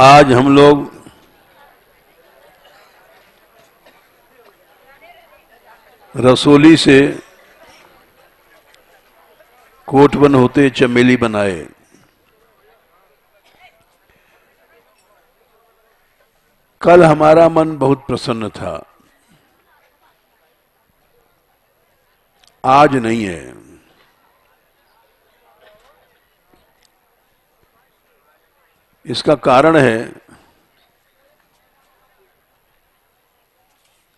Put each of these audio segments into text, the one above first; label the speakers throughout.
Speaker 1: आज हम लोग रसोली से कोटवन होते चमेली बनाए। कल हमारा मन बहुत प्रसन्न था, आज नहीं है। इसका कारण है,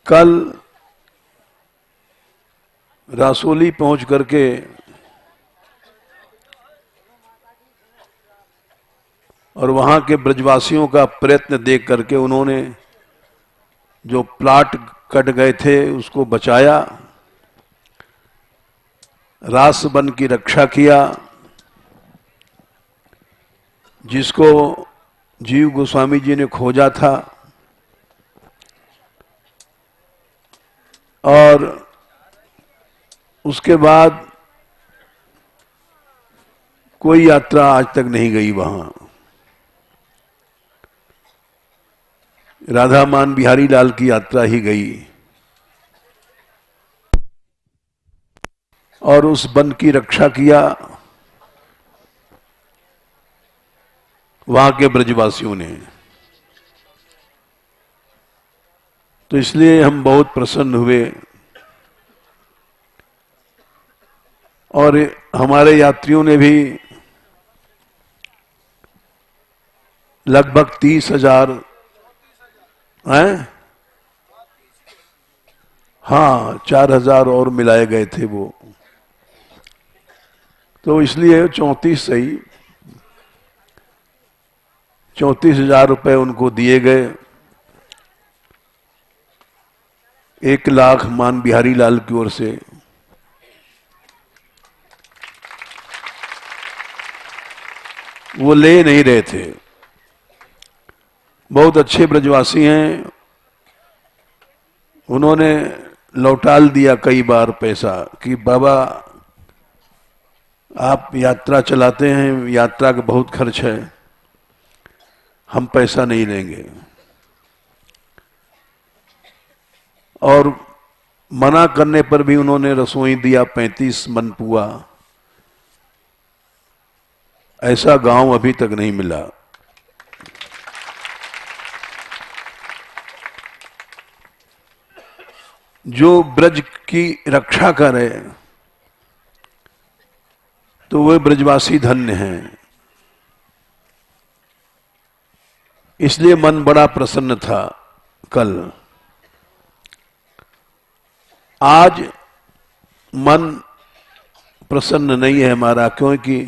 Speaker 1: कल रासोली पहुंच करके और वहां के ब्रजवासियों का प्रयत्न देख करके उन्होंने जो प्लाट कट गए थे उसको बचाया, रास वन की रक्षा किया, जिसको जीव गोस्वामी जी ने खोजा था। और उसके बाद कोई यात्रा आज तक नहीं गई वहां। राधा मान बिहारी लाल की यात्रा ही गई और उस वन की रक्षा किया वहां के ब्रजवासियों ने। तो इसलिए हम बहुत प्रसन्न हुए और हमारे यात्रियों ने भी लगभग 30,000 हैं, हाँ 4,000 और मिलाए गए थे वो, तो इसलिए 34 सही 34,000 रुपए उनको दिए गए। 1,00,000 मान बिहारी लाल की ओर से। वो ले नहीं रहे थे, बहुत अच्छे ब्रजवासी हैं, उन्होंने लौटाल दिया कई बार पैसा कि बाबा आप यात्रा चलाते हैं, यात्रा का बहुत खर्च है, हम पैसा नहीं लेंगे। और मना करने पर भी उन्होंने रसोई दिया 35 मन पुआ। ऐसा गांव अभी तक नहीं मिला। जो ब्रज की रक्षा करे तो वे ब्रजवासी धन्य हैं। इसलिए मन बड़ा प्रसन्न था कल। आज मन प्रसन्न नहीं है हमारा, क्योंकि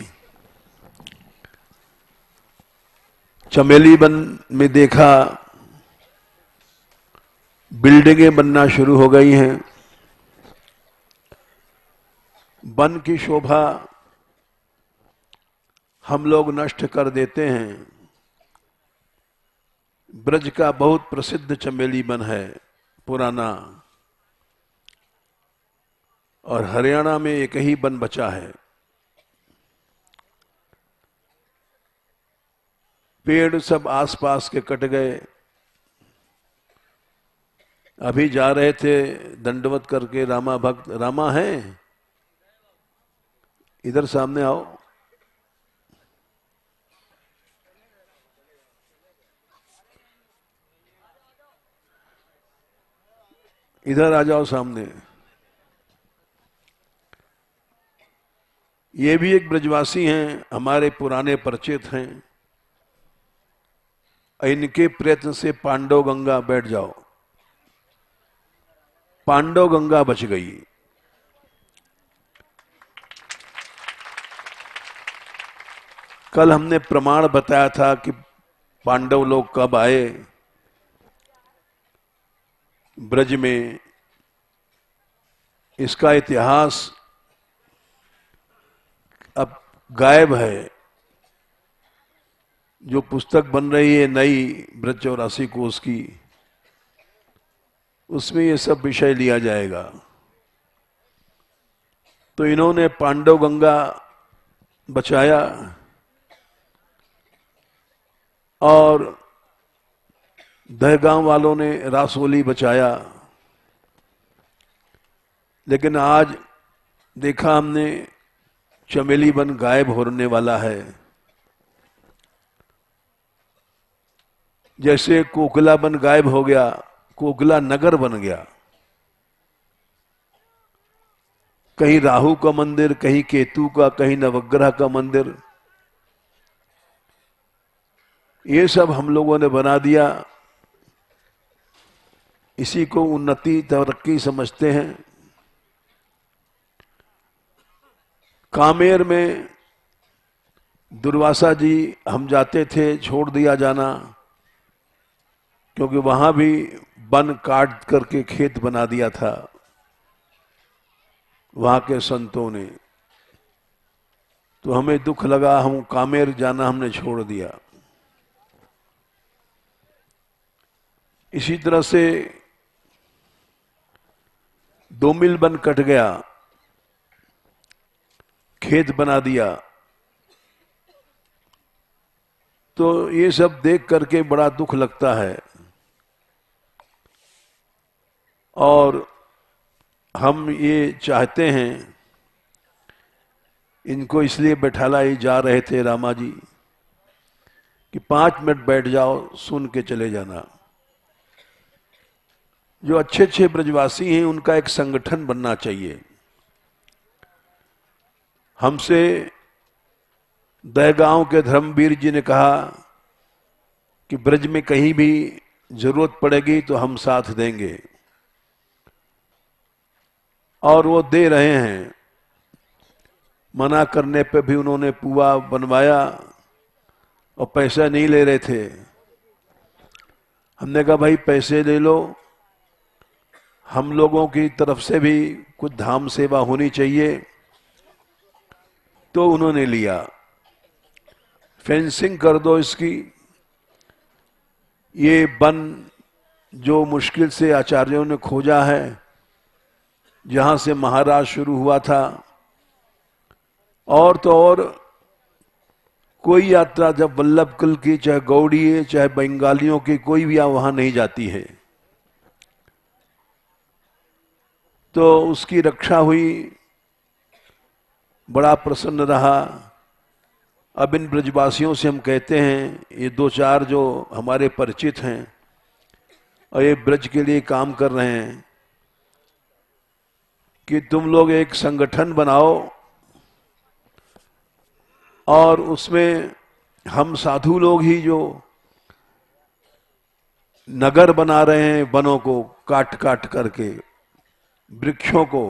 Speaker 1: चमेली वन में देखा बिल्डिंगें बनना शुरू हो गई हैं। वन की शोभा हम लोग नष्ट कर देते हैं। ब्रज का बहुत प्रसिद्ध चमेली वन है पुराना, और हरियाणा में एक ही वन बचा है। पेड़ सब आसपास के कट गए। अभी जा रहे थे दंडवत करके, रामा भक्त, रामा है इधर सामने आओ, इधर आ जाओ सामने। ये भी एक ब्रजवासी हैं, हमारे पुराने परिचित हैं। इनके प्रयत्न से पांडव गंगा, बैठ जाओ, पांडव गंगा बच गई। कल हमने प्रमाण बताया था कि पांडव लोग कब आए ब्रज में। इसका इतिहास अब गायब है। जो पुस्तक बन रही है नई ब्रज 84 कोष की, उसमें ये सब विषय लिया जाएगा। तो इन्होंने पांडव गंगा बचाया और दहगांव वालों ने रासोली बचाया, लेकिन आज देखा हमने चमेली वन गायब होने वाला है। जैसे कोकला वन गायब हो गया, कोकला नगर बन गया। कहीं राहु का मंदिर, कहीं केतु का, कहीं नवग्रह का मंदिर, ये सब हम लोगों ने बना दिया। इसी को उन्नति तरक्की समझते हैं। कामेर में दुर्वासा जी हम जाते थे, छोड़ दिया जाना, क्योंकि वहां भी वन काट करके खेत बना दिया था वहां के संतों ने। तो हमें दुख लगा, हम कामेर जाना हमने छोड़ दिया। इसी तरह से 2 मील वन कट गया, खेत बना दिया। तो ये सब देख करके बड़ा दुख लगता है। और हम ये चाहते हैं, इनको इसलिए बैठाला ही जा रहे थे रामा जी कि 5 मिनट बैठ जाओ, सुन के चले जाना। जो अच्छे अच्छे ब्रजवासी हैं उनका एक संगठन बनना चाहिए। हमसे दहगांव के धर्मवीर जी ने कहा कि ब्रज में कहीं भी जरूरत पड़ेगी तो हम साथ देंगे, और वो दे रहे हैं। मना करने पे भी उन्होंने पुआ बनवाया और पैसा नहीं ले रहे थे। हमने कहा भाई पैसे ले लो, हम लोगों की तरफ से भी कुछ धाम सेवा होनी चाहिए। तो उन्होंने लिया, फेंसिंग कर दो इसकी। ये वन जो मुश्किल से आचार्यों ने खोजा है, जहां से महाराज शुरू हुआ था, और तो और कोई यात्रा जब वल्लभ कुल की, चाहे गौड़ीय चाहे बंगालियों की, कोई भी वहां नहीं जाती है। तो उसकी रक्षा हुई, बड़ा प्रसन्न रहा। अब इन ब्रजवासियों से हम कहते हैं, ये 2-4 जो हमारे परिचित हैं और ये ब्रज के लिए काम कर रहे हैं, कि तुम लोग एक संगठन बनाओ और उसमें हम साधु लोग ही जो नगर बना रहे हैं, वनों को काट काट करके, वृक्षों को,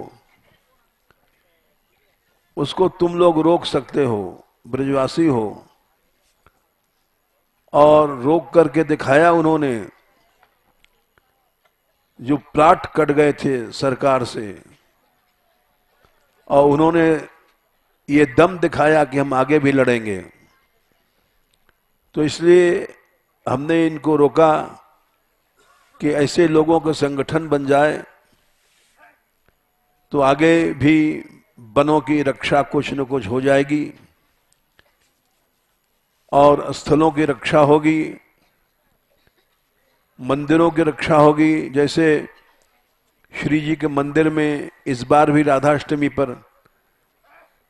Speaker 1: उसको तुम लोग रोक सकते हो, ब्रजवासी हो। और रोक करके दिखाया उन्होंने। जो प्लाट कट गए थे सरकार से, और उन्होंने ये दम दिखाया कि हम आगे भी लड़ेंगे। तो इसलिए हमने इनको रोका कि ऐसे लोगों का संगठन बन जाए तो आगे भी वनों की रक्षा कुछ न कुछ हो जाएगी और स्थलों की रक्षा होगी, मंदिरों की रक्षा होगी। जैसे श्री जी के मंदिर में इस बार भी राधाष्टमी पर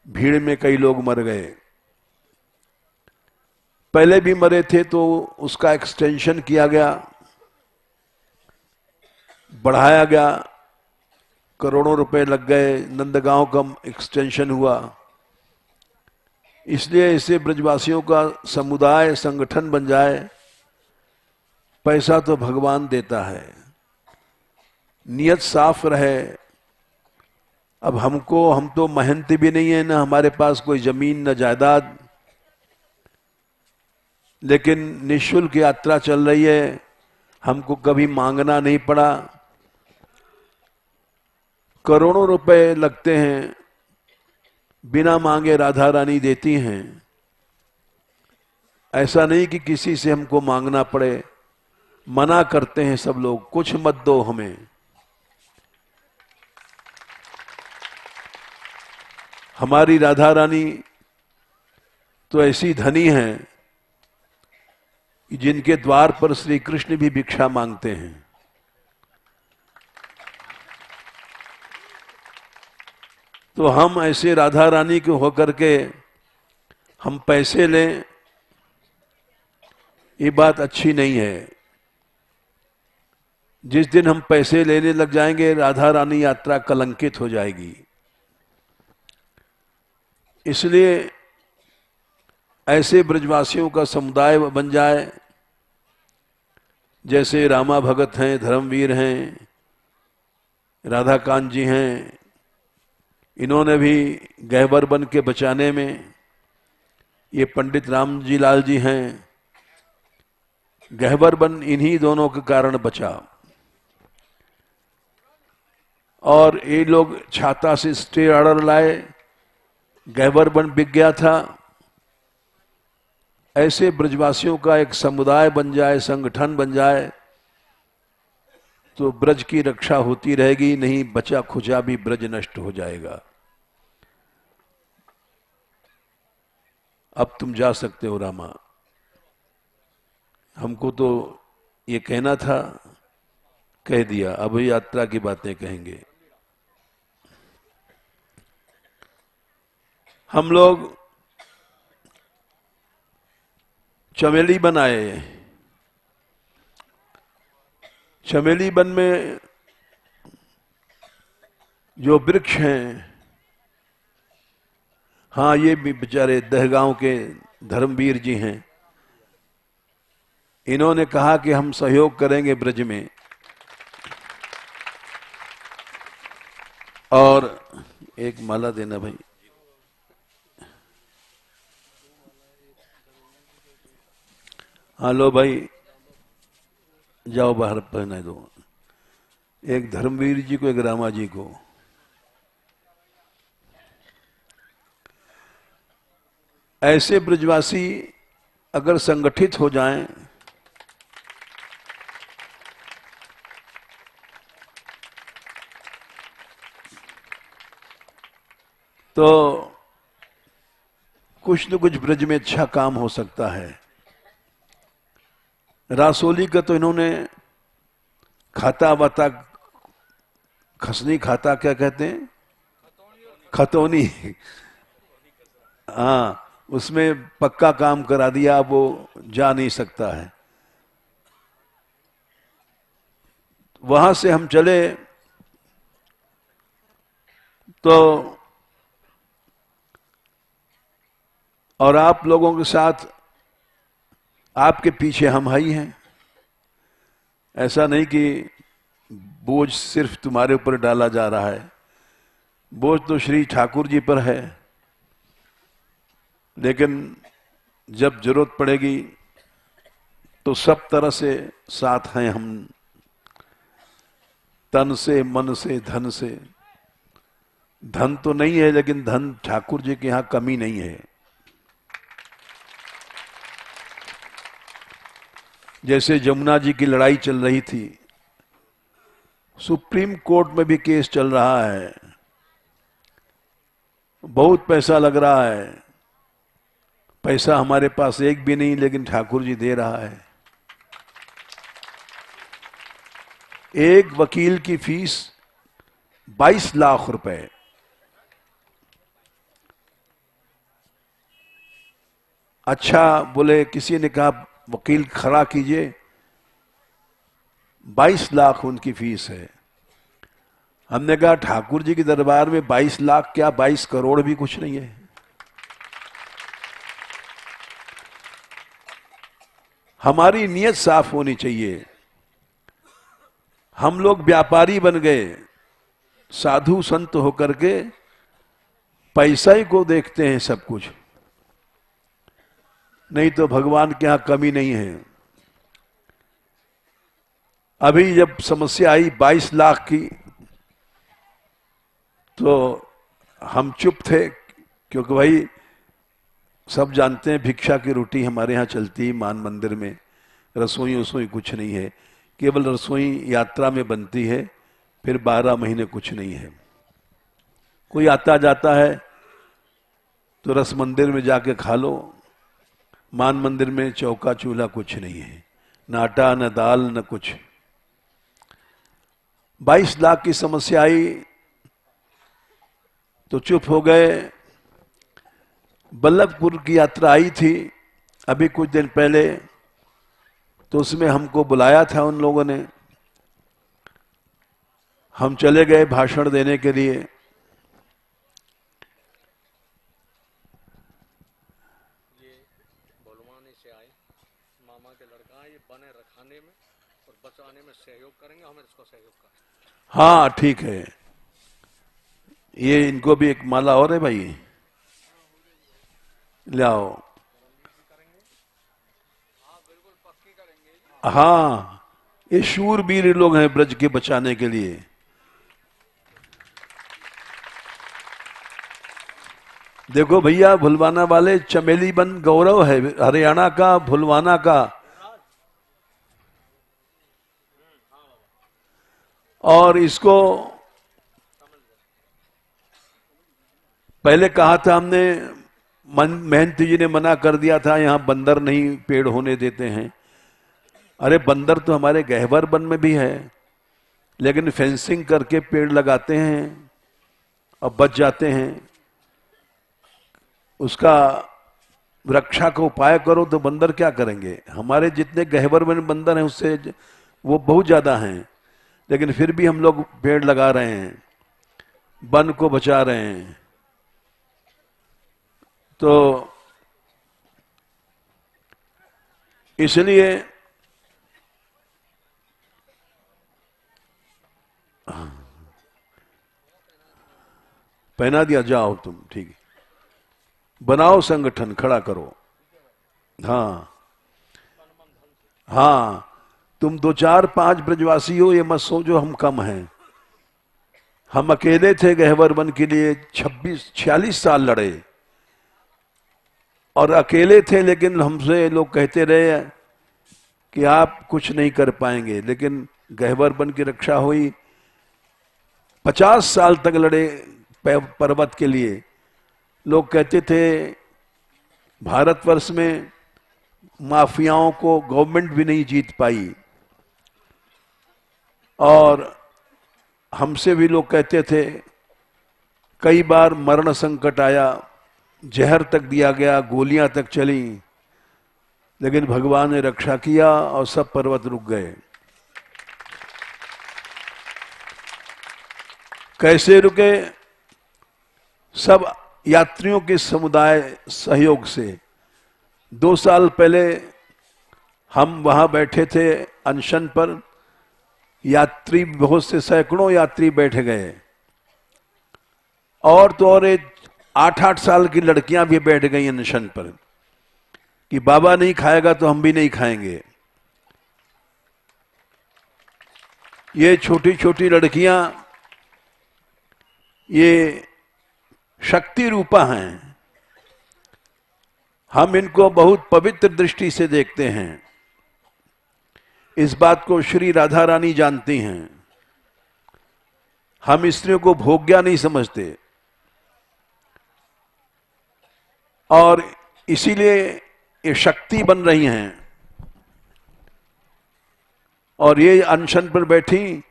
Speaker 1: भीड़ में कई लोग मर गए। पहले भी मरे थे तो उसका एक्सटेंशन किया गया, बढ़ाया गया, करोड़ों रुपए लग गए, नंदगांव का एक्सटेंशन हुआ। इसलिए ऐसे ब्रजवासियों का समुदाय संगठन बन जाए। पैसा तो भगवान देता है, नियत साफ रहे। अब हम तो मेहनती भी नहीं है, ना हमारे पास कोई जमीन न जायदाद, लेकिन निःशुल्क यात्रा चल रही है, हमको कभी मांगना नहीं पड़ा। करोड़ों रुपए लगते हैं, बिना मांगे राधा रानी देती हैं। ऐसा नहीं कि किसी से हमको मांगना पड़े। मना करते हैं सब लोग, कुछ मत दो हमें। हमारी राधा रानी तो ऐसी धनी है, कि जिनके द्वार पर श्री कृष्ण भी भिक्षा मांगते हैं। तो हम ऐसे राधा रानी के होकर के हम पैसे लें, ये बात अच्छी नहीं है। जिस दिन हम पैसे लेने लग जाएंगे, राधा रानी यात्रा कलंकित हो जाएगी। इसलिए ऐसे ब्रजवासियों का समुदाय बन जाए, जैसे रामा भगत हैं, धर्मवीर हैं, राधाकांत जी हैं। इन्होंने भी गहबर बन के बचाने में, ये पंडित राम जी लाल जी हैं, गहबर बन इन्हीं दोनों के कारण बचा। और ये लोग छाता से स्टे ऑर्डर लाए, गहबर बन बिक गया था। ऐसे ब्रजवासियों का एक समुदाय बन जाए, संगठन बन जाए, तो ब्रज की रक्षा होती रहेगी। नहीं बचा खुचा भी ब्रज नष्ट हो जाएगा। अब तुम जा सकते हो रामा। हमको तो ये कहना था, कह दिया। अब यात्रा की बातें कहेंगे। हम लोग चमेली वन आए। चमेली वन में जो वृक्ष हैं, हाँ, ये भी बेचारे दहगांव के धर्मवीर जी हैं। इन्होंने कहा कि हम सहयोग करेंगे ब्रज में। और एक माला देना भाई। हाँ लो भाई, जाओ बाहर पहना दो। एक धर्मवीर जी को, एक रामा जी को। ऐसे ब्रजवासी अगर संगठित हो जाएं, तो कुछ न कुछ ब्रज में अच्छा काम हो सकता है। रासोली का तो इन्होंने खाता वाता, खसनी खाता क्या कहते हैं, खतौनी, हाँ, उसमें पक्का काम करा दिया। वो जा नहीं सकता है। वहां से हम चले तो, और आप लोगों के साथ, आपके पीछे हम ही हैं। ऐसा नहीं कि बोझ सिर्फ तुम्हारे ऊपर डाला जा रहा है। बोझ तो श्री ठाकुर जी पर है, लेकिन जब जरूरत पड़ेगी तो सब तरह से साथ हैं हम, तन से, मन से, धन से। धन तो नहीं है, लेकिन धन ठाकुर जी के यहां कमी नहीं है। जैसे जमुना जी की लड़ाई चल रही थी, सुप्रीम कोर्ट में भी केस चल रहा है, बहुत पैसा लग रहा है। पैसा हमारे पास एक भी नहीं, लेकिन ठाकुर जी दे रहा है। एक वकील की फीस 22 लाख रुपए। अच्छा, बोले, किसी ने कहा वकील खड़ा कीजिए, 22 लाख उनकी फीस है। हमने कहा ठाकुर जी के दरबार में 22 लाख क्या, 22 करोड़ भी कुछ नहीं है। हमारी नीयत साफ होनी चाहिए। हम लोग व्यापारी बन गए, साधु संत होकर के पैसा ही को देखते हैं सब कुछ। नहीं तो भगवान के यहां कमी नहीं है। अभी जब समस्या आई 22 लाख की, तो हम चुप थे, क्योंकि भाई सब जानते हैं भिक्षा की रोटी हमारे यहाँ चलती है मान मंदिर में। रसोई वसोई कुछ नहीं है, केवल रसोई यात्रा में बनती है, फिर 12 महीने कुछ नहीं है। कोई आता जाता है तो रस मंदिर में जाके खा लो, मान मंदिर में चौका चूल्हा कुछ नहीं है, न आटा न दाल न कुछ। 22 लाख की समस्या आई तो चुप हो गए। बल्लभपुर की यात्रा आई थी अभी कुछ दिन पहले, तो उसमें हमको बुलाया था उन लोगों ने, हम चले गए भाषण देने के लिए।
Speaker 2: ये भोलवानी से आए, मामा के लड़का है, ये बने रखाने में और बचाने में सहयोग करेंगे, हमें इसको सहयोग करें।
Speaker 1: हाँ ठीक है, ये इनको भी एक माला और है भाई, ले आओ। हाँ, ये शूरवीर लोग हैं ब्रज के बचाने के लिए। देखो भैया, भुलवाना वाले, चमेली बन गौरव है हरियाणा का, भुलवाना का। और इसको पहले कहा था हमने, महंती जी ने मना कर दिया था, यहां बंदर नहीं पेड़ होने देते हैं। अरे बंदर तो हमारे गहवर वन में भी है, लेकिन फेंसिंग करके पेड़ लगाते हैं और बच जाते हैं। उसका रक्षा का उपाय करो तो बंदर क्या करेंगे। हमारे जितने गहवर वन बंदर हैं उससे वो बहुत ज्यादा हैं, लेकिन फिर भी हम लोग पेड़ लगा रहे हैं, वन को बचा रहे हैं। तो इसलिए पहना दिया, जाओ तुम, ठीक है, बनाओ संगठन, खड़ा करो। हाँ हाँ, तुम 2 4 5 ब्रजवासी हो, ये मत सोचो हम कम हैं। हम अकेले थे गहवर वन के लिए, 46 साल लड़े और अकेले थे, लेकिन हमसे लोग कहते रहे कि आप कुछ नहीं कर पाएंगे, लेकिन गहवर वन की रक्षा हुई। 50 साल तक लड़े पर्वत के लिए। लोग कहते थे भारतवर्ष में माफियाओं को गवर्नमेंट भी नहीं जीत पाई, और हमसे भी लोग कहते थे, कई बार मरण संकट आया, जहर तक दिया गया, गोलियां तक चली, लेकिन भगवान ने रक्षा किया और सब पर्वत रुक गए। कैसे रुके? सब यात्रियों के समुदाय सहयोग से। 2 साल पहले हम वहां बैठे थे अनशन पर, यात्री बहुत से, सैकड़ों यात्री बैठ गए, और तो और 8-8 साल की लड़कियां भी बैठ गई अनशन पर कि बाबा नहीं खाएगा तो हम भी नहीं खाएंगे। ये छोटी छोटी लड़कियां, ये शक्ति रूपा हैं। हम इनको बहुत पवित्र दृष्टि से देखते हैं। इस बात को श्री राधा रानी जानती हैं। हम स्त्रियों को भोग्या नहीं समझते, और इसीलिए ये शक्ति बन रही हैं। और ये अनशन पर बैठी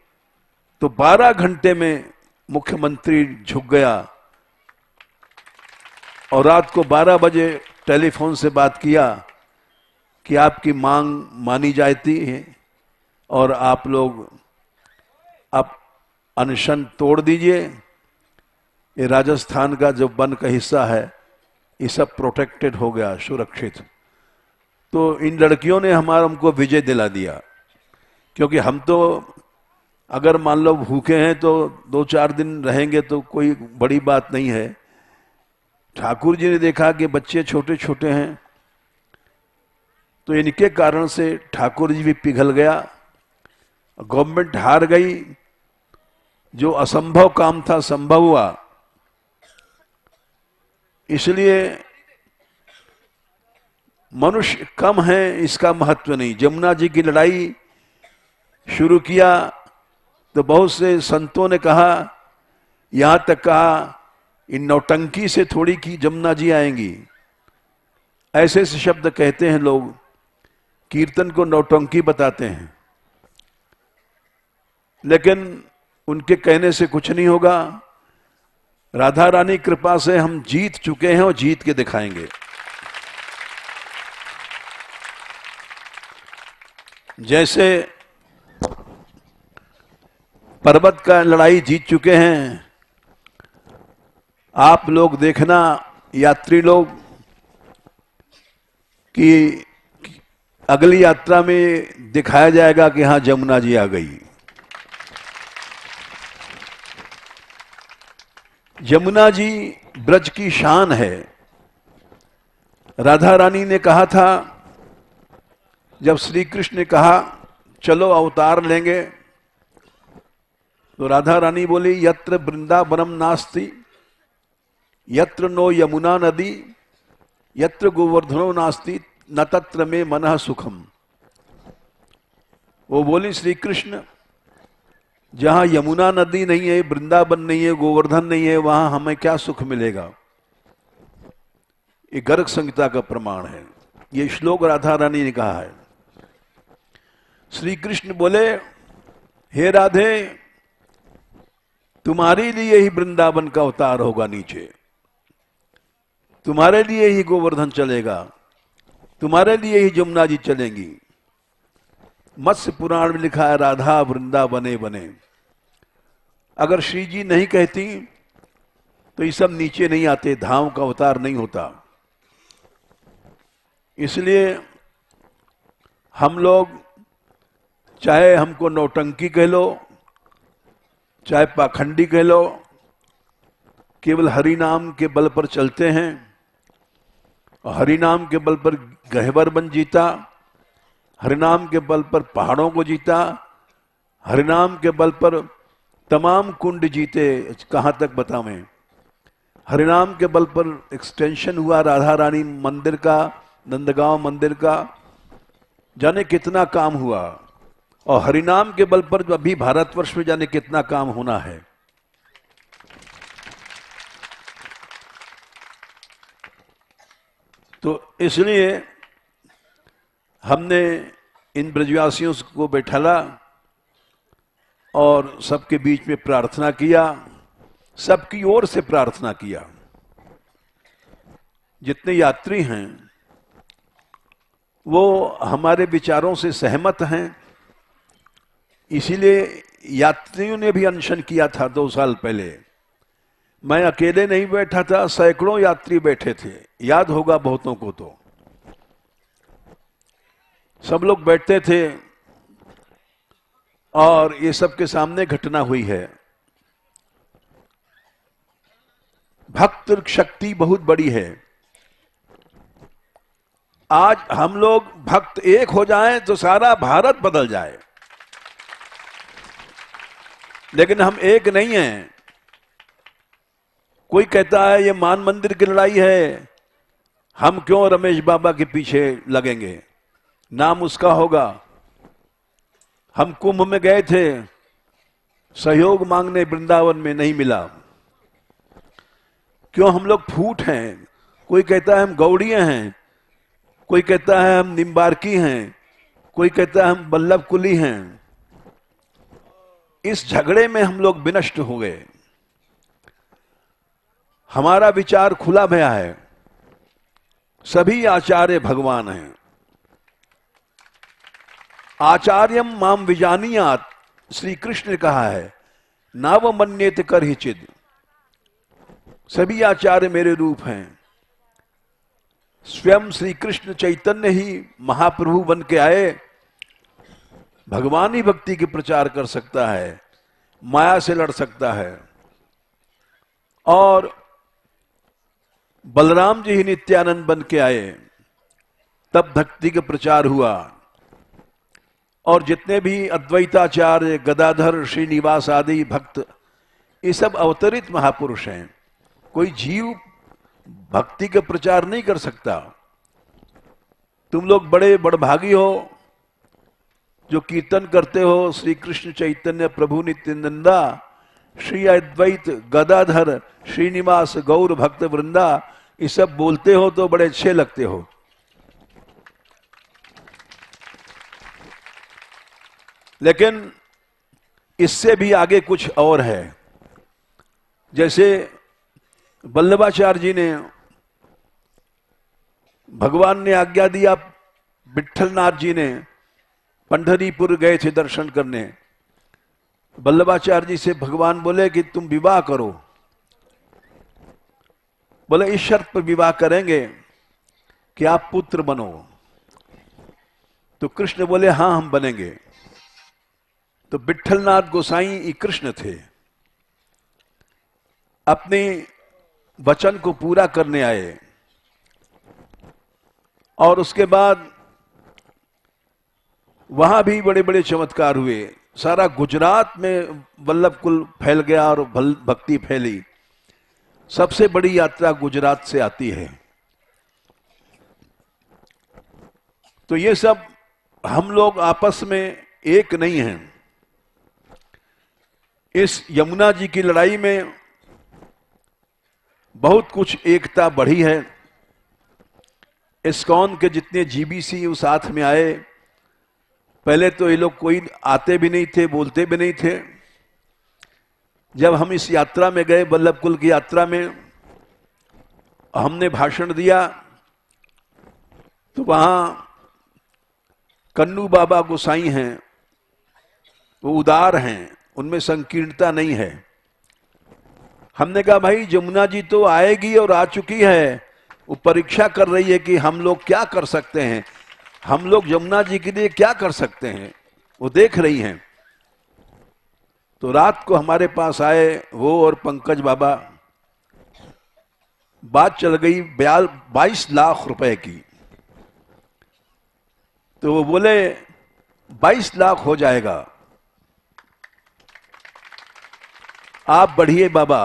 Speaker 1: तो 12 घंटे में मुख्यमंत्री झुक गया, और रात को 12 बजे टेलीफोन से बात किया कि आपकी मांग मानी जाती है और आप लोग अब अनशन तोड़ दीजिए। ये राजस्थान का जो वन का हिस्सा है, ये सब प्रोटेक्टेड हो गया, सुरक्षित। तो इन लड़कियों ने हमको विजय दिला दिया, क्योंकि हम तो अगर मान लो भूखे हैं तो 2-4 दिन रहेंगे तो कोई बड़ी बात नहीं है। ठाकुर जी ने देखा कि बच्चे छोटे छोटे हैं, तो इनके कारण से ठाकुर जी भी पिघल गया, गवर्नमेंट हार गई। जो असंभव काम था संभव हुआ। इसलिए मनुष्य कम है इसका महत्व नहीं। जमुना जी की लड़ाई शुरू किया तो बहुत से संतों ने कहा, यहां तक कहा इन नौटंकी से थोड़ी की जमुना जी आएंगी। ऐसे ऐसे शब्द कहते हैं लोग, कीर्तन को नौटंकी बताते हैं, लेकिन उनके कहने से कुछ नहीं होगा। राधा रानी कृपा से हम जीत चुके हैं और जीत के दिखाएंगे। जैसे पर्वत का लड़ाई जीत चुके हैं, आप लोग देखना, यात्री लोग, कि अगली यात्रा में दिखाया जाएगा कि हां जमुना जी आ गई। जमुना जी ब्रज की शान है। राधा रानी ने कहा था, जब श्री कृष्ण ने कहा चलो अवतार लेंगे, तो राधा रानी बोली, यत्र वृंदावनम नास्ति, यत्र नो यमुना नदी, यत्र गोवर्धनो नास्ति, न तत्र में मनः सुखम। वो बोली, श्री कृष्ण, जहां यमुना नदी नहीं है, वृंदावन नहीं है, गोवर्धन नहीं है, वहां हमें क्या सुख मिलेगा। ये गर्ग संहिता का प्रमाण है। ये श्लोक राधा रानी ने कहा है। श्री कृष्ण बोले, हे राधे, तुम्हारे लिए ही वृंदावन का अवतार होगा नीचे, तुम्हारे लिए ही गोवर्धन चलेगा, तुम्हारे लिए ही जमुना जी चलेंगी। मत्स्य पुराण में लिखा है, राधा वृंदावने बने। अगर श्री जी नहीं कहती तो ये सब नीचे नहीं आते, धाम का अवतार नहीं होता। इसलिए हम लोग, चाहे हमको नौटंकी कह लो, चाहे पाखंडी कह लो, केवल हरि नाम के बल पर चलते हैं। और हरि नाम के बल पर गहवर बन जीता, हरि नाम के बल पर पहाड़ों को जीता, हरि नाम के बल पर तमाम कुंड जीते। कहां तक बतावें। हरि नाम के बल पर एक्सटेंशन हुआ राधा रानी मंदिर का, नंदगांव मंदिर का, जाने कितना काम हुआ। और हरिनाम के बल पर अभी भारतवर्ष में जाने कितना काम होना है। तो इसलिए हमने इन ब्रजवासियों को बैठाला और सबके बीच में प्रार्थना किया, सबकी ओर से प्रार्थना किया। जितने यात्री हैं वो हमारे विचारों से सहमत हैं, इसीलिए यात्रियों ने भी अनशन किया था 2 साल पहले। मैं अकेले नहीं बैठा था, सैकड़ों यात्री बैठे थे, याद होगा बहुतों को। तो सब लोग बैठते थे और ये सब के सामने घटना हुई है। भक्त शक्ति बहुत बड़ी है। आज हम लोग भक्त एक हो जाएं तो सारा भारत बदल जाए, लेकिन हम एक नहीं हैं। कोई कहता है ये मान मंदिर की लड़ाई है, हम क्यों रमेश बाबा के पीछे लगेंगे, नाम उसका होगा। हम कुंभ में गए थे, सहयोग मांगने वृंदावन में नहीं मिला। क्यों हम लोग फूट हैं। कोई कहता है हम गौड़िये हैं, कोई कहता है हम निम्बार्की हैं, कोई कहता है हम बल्लभ कुली हैं। इस झगड़े में हम लोग विनष्ट हो गए। हमारा विचार खुला भया है, सभी आचार्य भगवान हैं। आचार्यम माम विजानीयात, श्री कृष्ण ने कहा है, नाव मन्येत कर ही चिद। सभी आचार्य मेरे रूप हैं। स्वयं श्री कृष्ण चैतन्य ही महाप्रभु बन के आए। भगवान ही भक्ति की प्रचार कर सकता है, माया से लड़ सकता है। और बलराम जी ही नित्यानंद बन के आए, तब भक्ति का प्रचार हुआ। और जितने भी अद्वैताचार्य, गदाधर, श्रीनिवास आदि भक्त, ये सब अवतरित महापुरुष हैं। कोई जीव भक्ति का प्रचार नहीं कर सकता। तुम लोग बड़े बड़भागी हो जो कीर्तन करते हो, श्री कृष्ण चैतन्य प्रभु नित्यानंदा, श्री अद्वैत, गदाधर, श्रीनिवास, गौर भक्त वृंदा, ये सब बोलते हो तो बड़े अच्छे लगते हो। लेकिन इससे भी आगे कुछ और है। जैसे वल्लभाचार्य जी ने, भगवान ने आज्ञा दिया, विट्ठलनाथ जी ने पंढरीपुर गए थे दर्शन करने। वल्लभाचार्य जी से भगवान बोले कि तुम विवाह करो। बोले इस शर्त पर विवाह करेंगे कि आप पुत्र बनो। तो कृष्ण बोले हाँ हम बनेंगे। तो विट्ठलनाथ गोसाई ये कृष्ण थे, अपने वचन को पूरा करने आए। और उसके बाद वहां भी बड़े बड़े चमत्कार हुए। सारा गुजरात में वल्लभ कुल फैल गया और भक्ति फैली। सबसे बड़ी यात्रा गुजरात से आती है। तो ये सब हम लोग आपस में एक नहीं हैं। इस यमुना जी की लड़ाई में बहुत कुछ एकता बढ़ी है। इस्कॉन के जितने जीबीसी उस साथ में आए, पहले तो ये लोग कोई आते भी नहीं थे, बोलते भी नहीं थे। जब हम इस यात्रा में गए, वल्लभ कुल की यात्रा में, हमने भाषण दिया तो वहां कन्नू बाबा गोसाई हैं, वो उदार हैं, उनमें संकीर्णता नहीं है। हमने कहा भाई जमुना जी तो आएगी और आ चुकी है, वो परीक्षा कर रही है कि हम लोग क्या कर सकते हैं, हम लोग जमुना जी के लिए क्या कर सकते हैं, वो देख रही हैं। तो रात को हमारे पास आए वो और पंकज बाबा। बात चल गई 22 लाख रुपए की। तो वो बोले 22 लाख हो जाएगा, आप बढ़िए बाबा,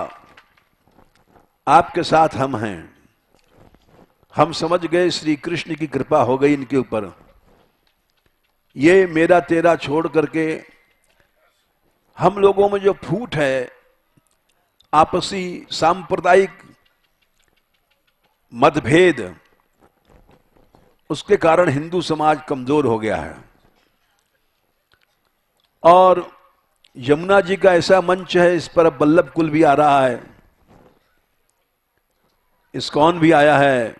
Speaker 1: आपके साथ हम हैं। हम समझ गए श्री कृष्ण की कृपा हो गई इनके ऊपर। ये मेरा तेरा छोड़ करके हम लोगों में जो फूट है, आपसी सांप्रदायिक मतभेद, उसके कारण हिंदू समाज कमजोर हो गया है। और यमुना जी का ऐसा मंच है, इस पर अब वल्लभ कुल भी आ रहा है, इस्कॉन भी आया है,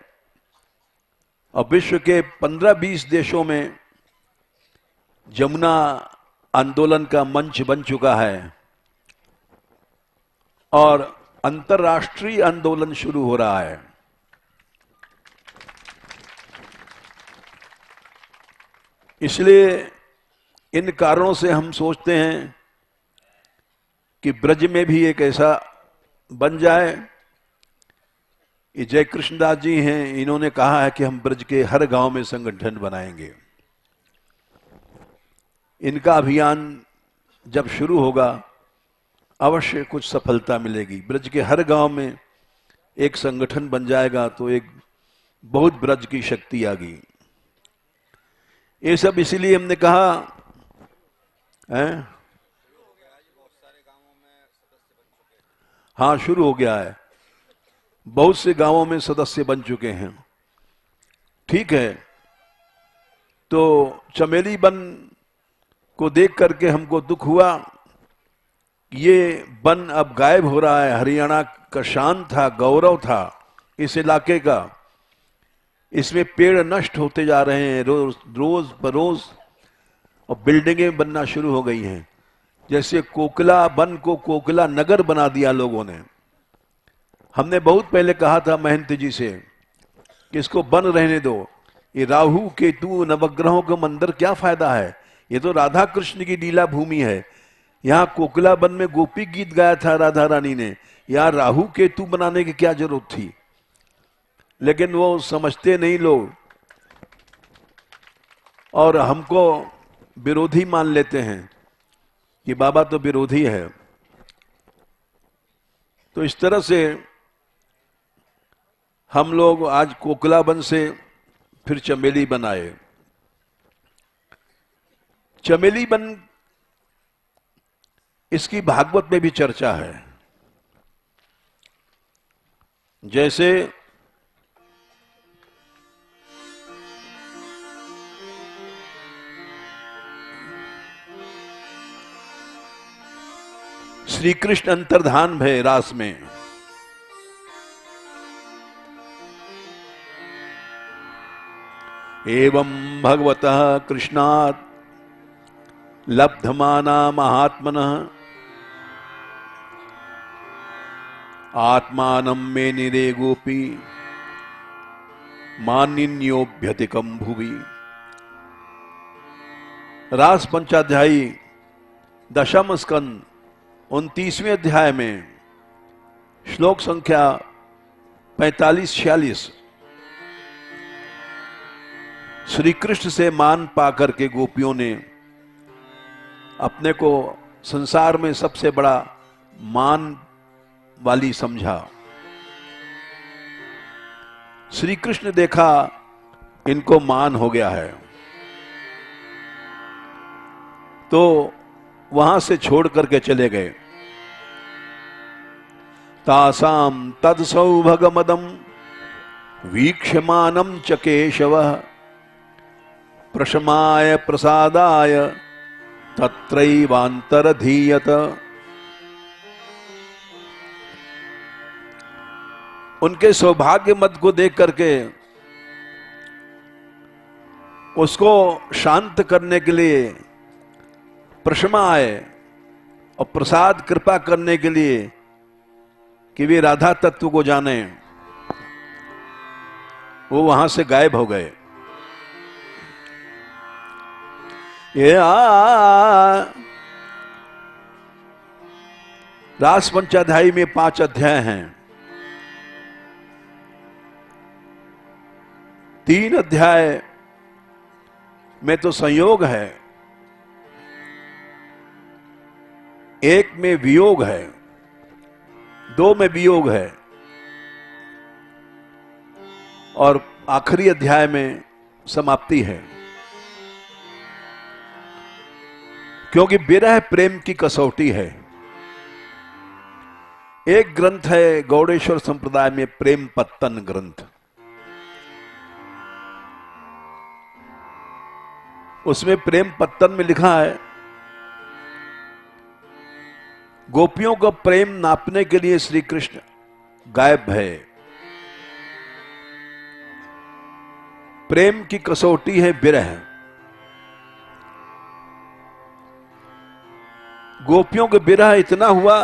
Speaker 1: और विश्व के 15-20 देशों में यमुना आंदोलन का मंच बन चुका है और अंतर्राष्ट्रीय आंदोलन शुरू हो रहा है। इसलिए इन कारणों से हम सोचते हैं कि ब्रज में भी एक ऐसा बन जाए। ये जय कृष्णदास जी हैं, इन्होंने कहा है कि हम ब्रज के हर गांव में संगठन बनाएंगे। इनका अभियान जब शुरू होगा अवश्य कुछ सफलता मिलेगी। ब्रज के हर गांव में एक संगठन बन जाएगा तो एक बहुत ब्रज की शक्ति आ गई। ये सब इसीलिए हमने कहा है, हाँ शुरू हो गया है, बहुत से गांवों में सदस्य बन चुके हैं। ठीक है, तो चमेली वन को देख करके हमको दुख हुआ। ये वन अब गायब हो रहा है। हरियाणा का शान था, गौरव था इस इलाके का, इसमें पेड़ नष्ट होते जा रहे हैं रोज बरोज, और बिल्डिंगें बनना शुरू हो गई हैं। जैसे कोकला वन को कोकला नगर बना दिया लोगों ने। हमने बहुत पहले कहा था महंत जी से कि इसको बन रहने दो, ये राहु केतु नवग्रहों का मंदिर क्या फायदा है, ये तो राधा कृष्ण की लीला भूमि है। यहाँ कोकला वन में गोपी गीत गाया था राधा रानी ने, यहाँ राहु केतु बनाने की क्या जरूरत थी। लेकिन वो समझते नहीं लोग और हमको विरोधी मान लेते हैं कि बाबा तो विरोधी है। तो इस तरह से हम लोग आज कोकला वन से फिर चमेली वन आए। चमेली वन, इसकी भागवत में भी चर्चा है। जैसे श्री कृष्ण अंतर्धान भय रास में। एवं भगवतः कृष्णात् लब्धमाना महात्मनः आत्मानं मे निरे गोपी मानिन्योभ्यतिकं भुवि। रास पंचाध्यायी दशम स्कंद 29वें अध्याय में श्लोक संख्या 45-46 श्री कृष्ण से मान पाकर के गोपियों ने अपने को संसार में सबसे बड़ा मान वाली समझा। श्री कृष्ण देखा इनको मान हो गया है तो वहां से छोड़ करके चले गए। तासाम तद सौभगमदम वीक्ष्यमानम च केशवः प्रशमाय प्रसादाय तत्रैवान्तरधीयत। उनके सौभाग्य मद को देख करके उसको शांत करने के लिए प्रशमा आए और प्रसाद कृपा करने के लिए कि वे राधा तत्व को जाने, वो वहां से गायब हो गए। ये रास पंचाध्यायी में 5 अध्याय हैं। 3 अध्याय में तो संयोग है, 1 में वियोग है, 2 में वियोग है और आखिरी अध्याय में समाप्ति है। क्योंकि विरह प्रेम की कसौटी है। एक ग्रंथ है गौड़ेश्वर संप्रदाय में प्रेम पत्तन ग्रंथ, उसमें प्रेम पत्तन में लिखा है गोपियों का प्रेम नापने के लिए श्री कृष्ण गायब है। प्रेम की कसौटी है विरह। गोपियों का विरह इतना हुआ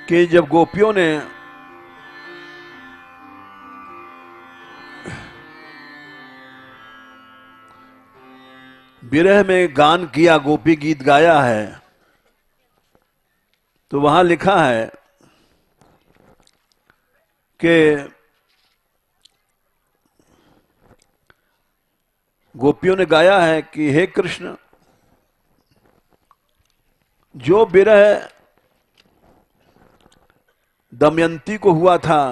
Speaker 1: कि जब गोपियों ने विरह में गान किया, गोपी गीत गाया है, तो वहां लिखा है कि गोपियों ने गाया है कि हे कृष्ण, जो विरह दमयंती को हुआ था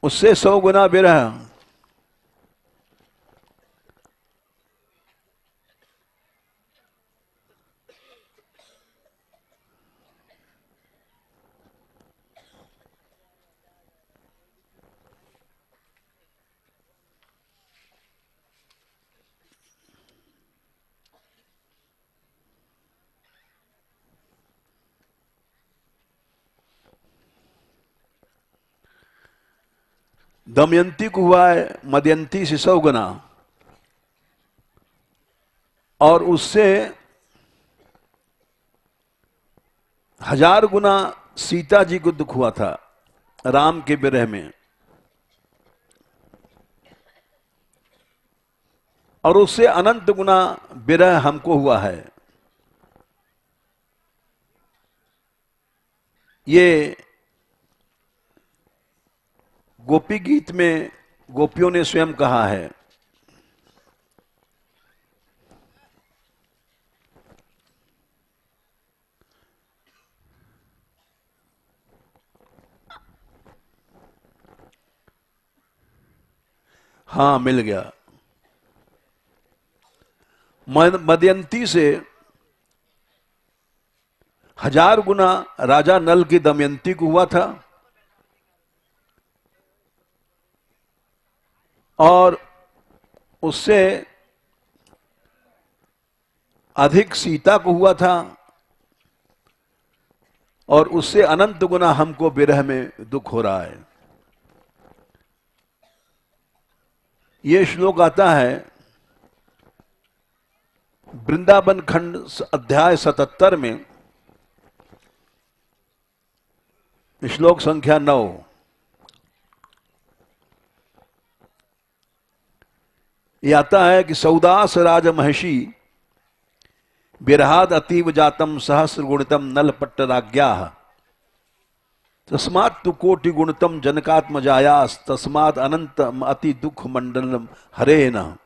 Speaker 1: उससे 100 गुना विरह दमयंती को हुआ है मदयंती से 100 गुना, और उससे 1000 गुना सीता जी को दुख हुआ था राम के विरह में, और उससे अनंत गुना विरह हमको हुआ है। ये गोपी गीत में गोपियों ने स्वयं कहा है। हां, मिल गया। मदयंती से 1000 गुना राजा नल की दमयंती को हुआ था, और उससे अधिक सीता को हुआ था और उससे अनंत गुना हमको विरह में दुख हो रहा है। ये श्लोक आता है वृंदावन खंड अध्याय 77 में, श्लोक संख्या 9। ये आता है कि सौदास राज महर्षि विरहाद अतीव जातम सहस्र गुणितम नल पट्टराज्ञा तस्मात् तु कोटि गुणतम जनकात्मजायास तस्मात् अनंत अति दुख मंडलम हरे न।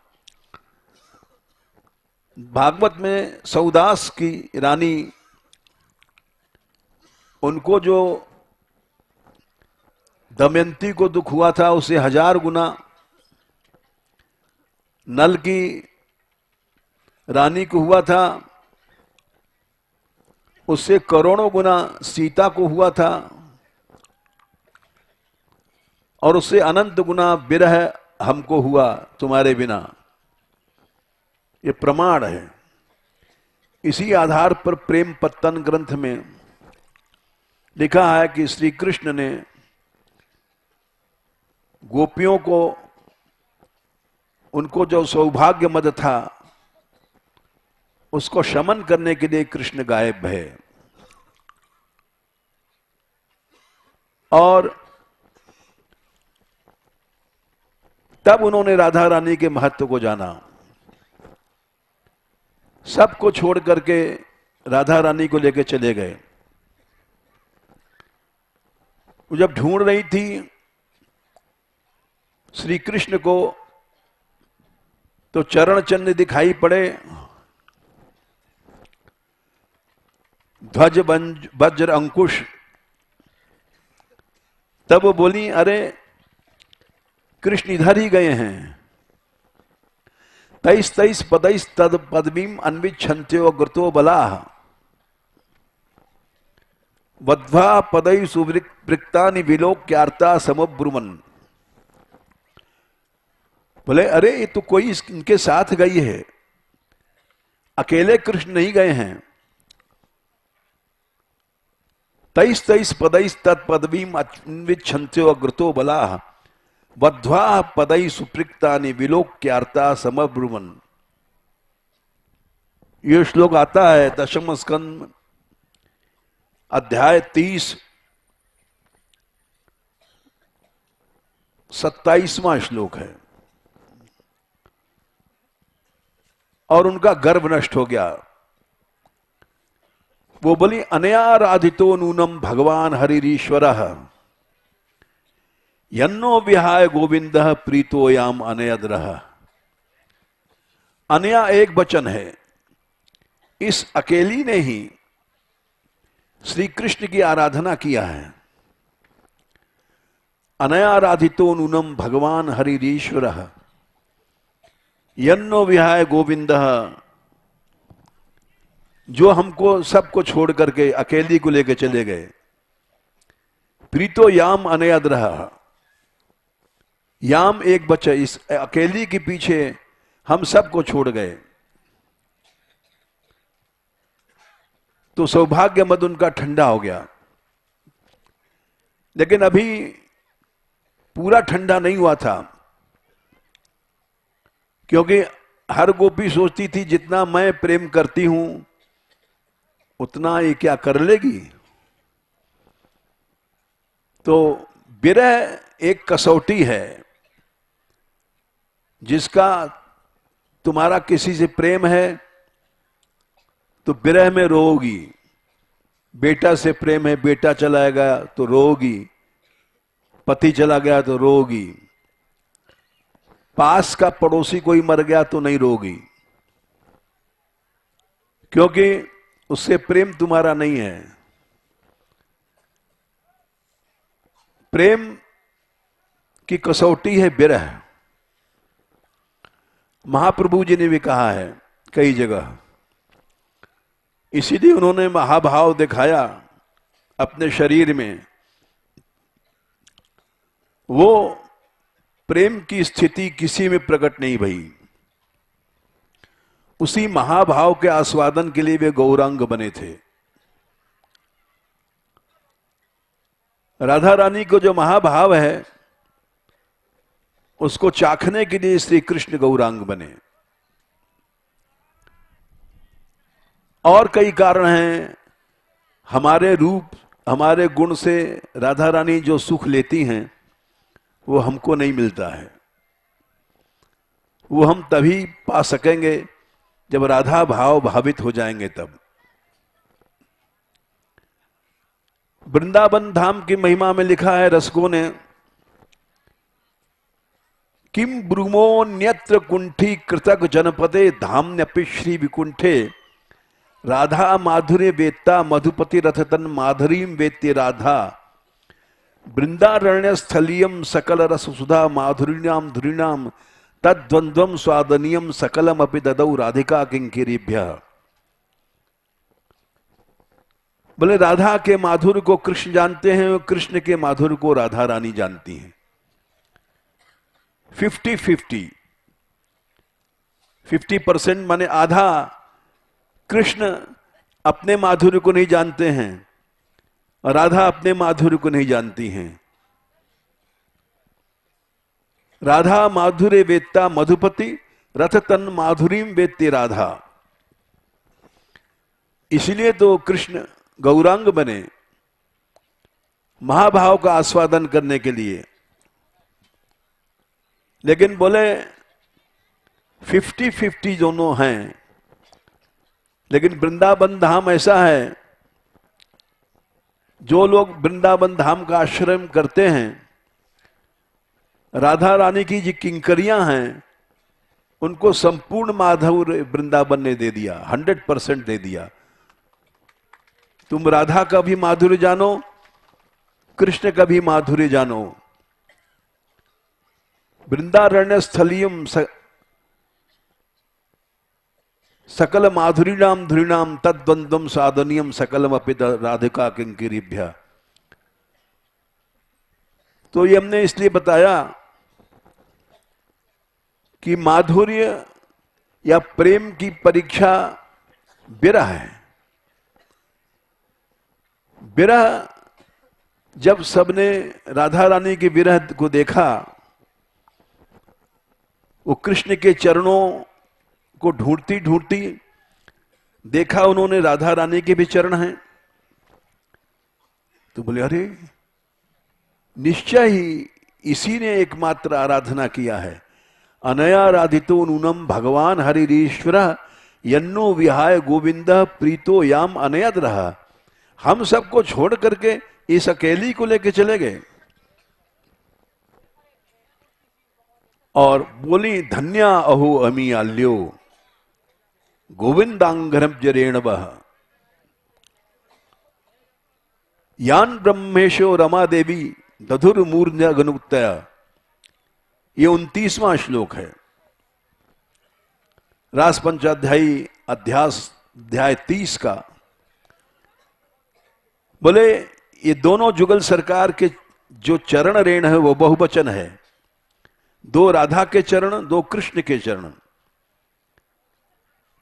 Speaker 1: भागवत में सौदास की रानी, उनको जो दमयंती को दुख हुआ था उसे 1000 गुना, नल की रानी को हुआ था उससे करोड़ों गुना सीता को हुआ था, और उससे अनंत गुना विरह हमको हुआ तुम्हारे बिना। ये प्रमाण है। इसी आधार पर प्रेम पत्तन ग्रंथ में लिखा है कि श्री कृष्ण ने गोपियों को, उनको जो सौभाग्य मद था उसको शमन करने के लिए कृष्ण गायब है। और तब उन्होंने राधा रानी के महत्व को जाना। सबको छोड़ करके राधा रानी को लेकर चले गए। वो जब ढूंढ रही थी श्री कृष्ण को तो चरण चिन्ह दिखाई पड़े, ध्वज वज्र अंकुश। तब वो बोली, अरे कृष्ण इधर ही गए हैं। 23 पदैस तद पदवीम अन्विच्छन्त्यो अग्रतो बलाः वध्वा पदै सुवृक्तानि विलोक्यार्ता समुब्रुवन्। बोले, अरे ये तो कोई इनके साथ गई है, अकेले कृष्ण नहीं गए हैं। 23 पदैस तत्पदवीम अन्विच्छन्त्यो अग्रतो बलाः वध्वा पदै सुप्रिक्तानि विलोक्यार्ता समब्रुवन्। यह श्लोक आता है दशम स्कंद अध्याय 30 27वां श्लोक है। और उनका गर्व नष्ट हो गया। वो बोली, अनयाराधितो नूनम भगवान हरिरीश्वरः यन्नो विहाय गोविंदः प्रीतोयाम अनयद्रः। अनया एक वचन है। इस अकेली ने ही श्री कृष्ण की आराधना किया है। अनयाराधितो नूनम भगवान हरिरीश्वरः यन्नो विहाय गोविंदः। जो हमको सबको छोड़ करके अकेली को लेकर चले गए। प्रीतो याम अनयद्रः। याम एक बच्चा, इस अकेली के पीछे हम सबको छोड़ गए। तो सौभाग्य मद उनका ठंडा हो गया। लेकिन अभी पूरा ठंडा नहीं हुआ था, क्योंकि हर गोपी सोचती थी जितना मैं प्रेम करती हूं उतना ये क्या कर लेगी। तो विरह एक कसौटी है। जिसका तुम्हारा किसी से प्रेम है तो विरह में रोगी। बेटा से प्रेम है, बेटा चला गया तो रोगी, पति चला गया तो रोगी, पास का पड़ोसी कोई मर गया तो नहीं रोगी, क्योंकि उससे प्रेम तुम्हारा नहीं है। प्रेम की कसौटी है विरह। महाप्रभु जी ने भी कहा है कई जगह। इसीलिए उन्होंने महाभाव दिखाया अपने शरीर में। वो प्रेम की स्थिति किसी में प्रकट नहीं भई। उसी महाभाव के आस्वादन के लिए वे गौरांग बने थे। राधा रानी को जो महाभाव है उसको चाखने के लिए श्री कृष्ण गौरांग बने। और कई कारण हैं। हमारे रूप, हमारे गुण से राधा रानी जो सुख लेती हैं वो हमको नहीं मिलता है। वो हम तभी पा सकेंगे जब राधा भाव भावित हो जाएंगे तब। वृंदावन धाम की महिमा में लिखा है रसकों ने, किम ब्रूमोन्यत्र कुंठी कृतक जनपदे धाम्यपि श्री विकुंठे राधा माधुर्य वेत्ता मधुपति रथतन माधुरीम वेत्य राधा वृंदारण्य स्थलीयम सकल रस सुधा माधुरीनाम धुरीनाम तद्वंद्वम स्वादनीयम सकलम अपि ददौ राधिका किंकिरीभ्य। बोले राधा के माधुर्य को कृष्ण जानते हैं और कृष्ण के माधुर्य को राधा रानी जानती हैं। 50% माने आधा। कृष्ण अपने माधुर्य को नहीं जानते हैं और राधा अपने माधुर्य को नहीं जानती हैं। राधा माधुर्य वेत्ता मधुपति रथतन माधुरीम वेत्य राधा। इसलिए तो कृष्ण गौरांग बने, महाभाव का आस्वादन करने के लिए। लेकिन बोले 50-50 दोनों हैं। लेकिन वृंदावन धाम ऐसा है, जो लोग वृंदावन धाम का आश्रय करते हैं, राधा रानी की जो किंकरियां हैं उनको संपूर्ण माधुर्य वृंदावन ने दे दिया, 100% दे दिया। तुम राधा का भी माधुर्य जानो, कृष्ण का भी माधुर्य जानो। वृंदारण्य स्थलीयम सकल माधुरीनाम धुरीनाम तद्वंद्वम साधनीयम सकलम अपि राधिका किंकिरीभ्य। तो ये हमने इसलिए बताया कि माधुर्य या प्रेम की परीक्षा विरह है। विरह, जब सबने राधा रानी के विरह को देखा, वो कृष्ण के चरणों को ढूंढती ढूंढती देखा उन्होंने राधा रानी के भी चरण हैं, तो बोले अरे निश्चय ही इसी ने एकमात्र आराधना किया है। अनयाराधितो नूनम भगवान हरिरीश्वर यन्नो विहाय गोविंद प्रीतो याम अनयद रहा। हम सबको छोड़ करके इस अकेली को लेके चले गए और बोली धन्या अहो अमी आल्यो गोविंदांगरम वह यान ब्रह्मेशो रमा देवी दधुर मूर्ध्य गनुक्तया। ये 29वां श्लोक है रास पंचाध्यायी अध्याय 30 का। बोले ये दोनों जुगल सरकार के जो चरण रेण है वो बहुवचन है। 2 राधा के चरण, 2 कृष्ण के चरण।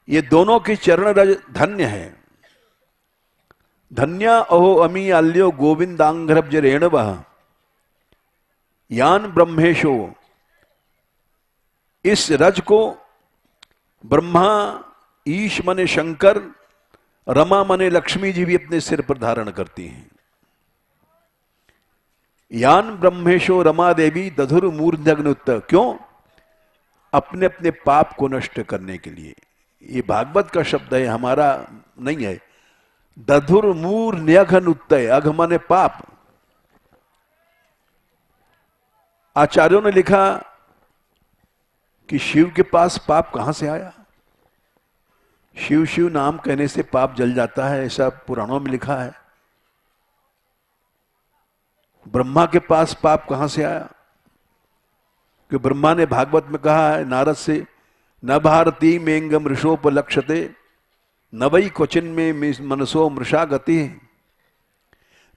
Speaker 1: ये दोनों के चरण रज धन्य है। धन्या अहो अमी आल्यो गोविंदांग्रब्ज रेणव यान ब्रह्मेशो। इस रज को ब्रह्मा, ईश मने शंकर, रमा मने लक्ष्मी जी भी अपने सिर पर धारण करती हैं। यान ब्रह्मेशो रमा देवी दधुर मूर्धग्नुत। क्यों? अपने अपने पाप को नष्ट करने के लिए। ये भागवत का शब्द है, हमारा नहीं है। दधुर मूर न्यघनुत्तय, अघ माने पाप। आचार्यों ने लिखा कि शिव के पास पाप कहां से आया? शिव शिव नाम कहने से पाप जल जाता है, ऐसा पुराणों में लिखा है। ब्रह्मा के पास पाप कहां से आया? कि ब्रह्मा ने भागवत में कहा है नारद से, न भारती मेंगम ऋषोपलक्षते न वै क्वचिन में मनसो मृषा गति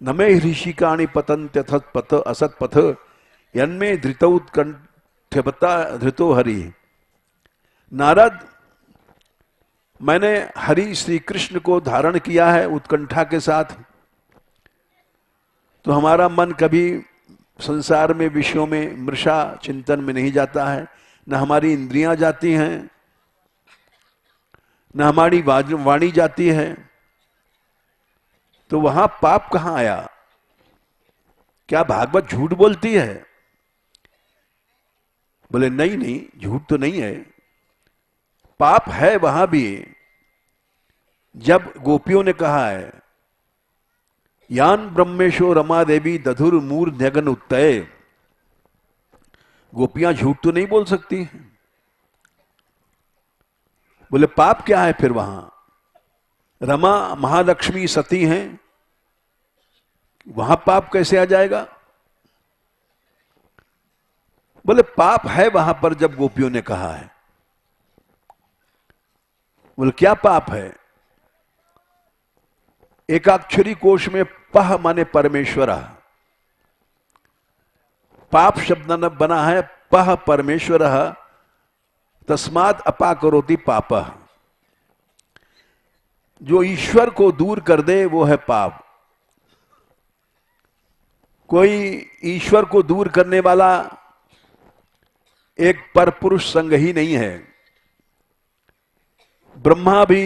Speaker 1: न मे ऋषिकाणि पतन्त्यथ पथ असत पथ यन्मे धृतौत्कंठ क्षपता धृतो हरि। नारद, मैंने हरि श्री कृष्ण को धारण किया है उत्कंठा के साथ, तो हमारा मन कभी संसार में विषयों में मृषा चिंतन में नहीं जाता है, न हमारी इंद्रियां जाती हैं, न हमारी वाणी जाती है, तो वहां पाप कहां आया? क्या भागवत झूठ बोलती है? बोले नहीं नहीं, झूठ तो नहीं है, पाप है वहां भी। जब गोपियों ने कहा है यान ब्रह्मेशो रमा देवी दधुर मूर न्यगन उत्तय, गोपियां झूठ तो नहीं बोल सकती। बोले पाप क्या है फिर वहां? रमा महालक्ष्मी सती हैं, वहां पाप कैसे आ जाएगा? बोले पाप है वहां पर जब गोपियों ने कहा है। बोले क्या पाप है? एकाक्षरी कोश में पह माने परमेश्वर, पाप शब्द न बना है पह परमेश्वर, तस्मात् अपाकरोति पाप। जो ईश्वर को दूर कर दे वो है पाप। कोई ईश्वर को दूर करने वाला एक परपुरुष संग ही नहीं है। ब्रह्मा भी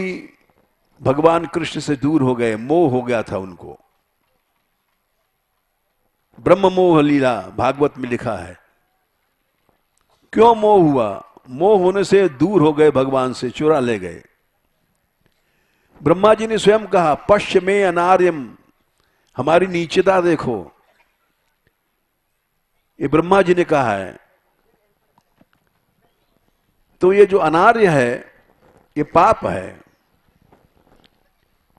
Speaker 1: भगवान कृष्ण से दूर हो गए, मोह हो गया था उनको। ब्रह्म मोह लीला भागवत में लिखा है। क्यों मोह हुआ? मोह होने से दूर हो गए भगवान से, चुरा ले गए। ब्रह्मा जी ने स्वयं कहा पश्य में अनार्यम, हमारी नीचता देखो। ये ब्रह्मा जी ने कहा है। तो ये जो अनार्य है ये पाप है।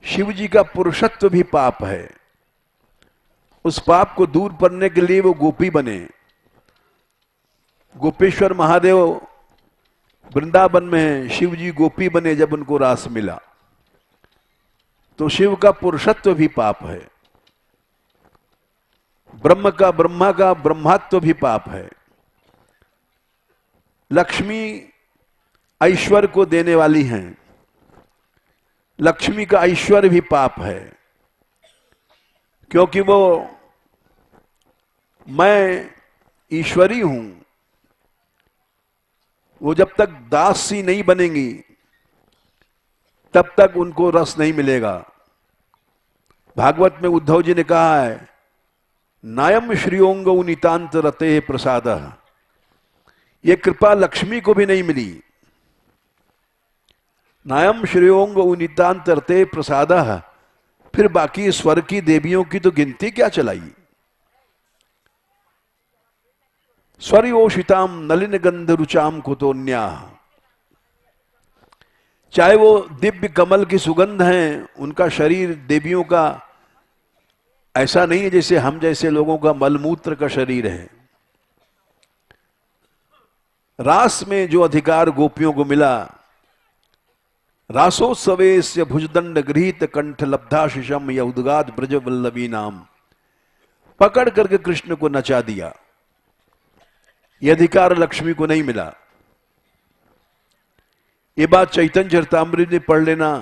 Speaker 1: शिव जी का पुरुषत्व भी पाप है। उस पाप को दूर करने के लिए वो गोपी बने। गोपेश्वर महादेव वृंदावन में हैं, शिव जी गोपी बने जब उनको रास मिला। तो शिव का पुरुषत्व भी पाप है। ब्रह्मा का ब्रह्मात्व भी पाप है। लक्ष्मी ऐश्वर्य को देने वाली हैं, लक्ष्मी का ऐश्वर्य भी पाप है, क्योंकि वो मैं ईश्वरी हूं। वो जब तक दासी नहीं बनेंगी तब तक उनको रस नहीं मिलेगा। भागवत में उद्धव जी ने कहा है नायम श्रीओंग नितांत रते प्रसाद, ये कृपा लक्ष्मी को भी नहीं मिली। नायम श्रेयोंग उनितांत रते प्रसाद, फिर बाकी स्वर्ग की देवियों की तो गिनती क्या चलाई। स्वरियोषिताम नलिन गंध रुचाम कुतोन्या, चाहे वो दिव्य कमल की सुगंध हैं, उनका शरीर देवियों का ऐसा नहीं है जैसे हम जैसे लोगों का मलमूत्र का शरीर है। रास में जो अधिकार गोपियों को मिला, रासोत्सवेस्य भुजदंड गृहीत कंठ लब्धाशिषम यउदगाद ब्रज वल्लभी नाम, पकड़ करके कृष्ण को नचा दिया। यह अधिकार लक्ष्मी को नहीं मिला। ये बात चैतन्य चरितामृत में पढ़ लेना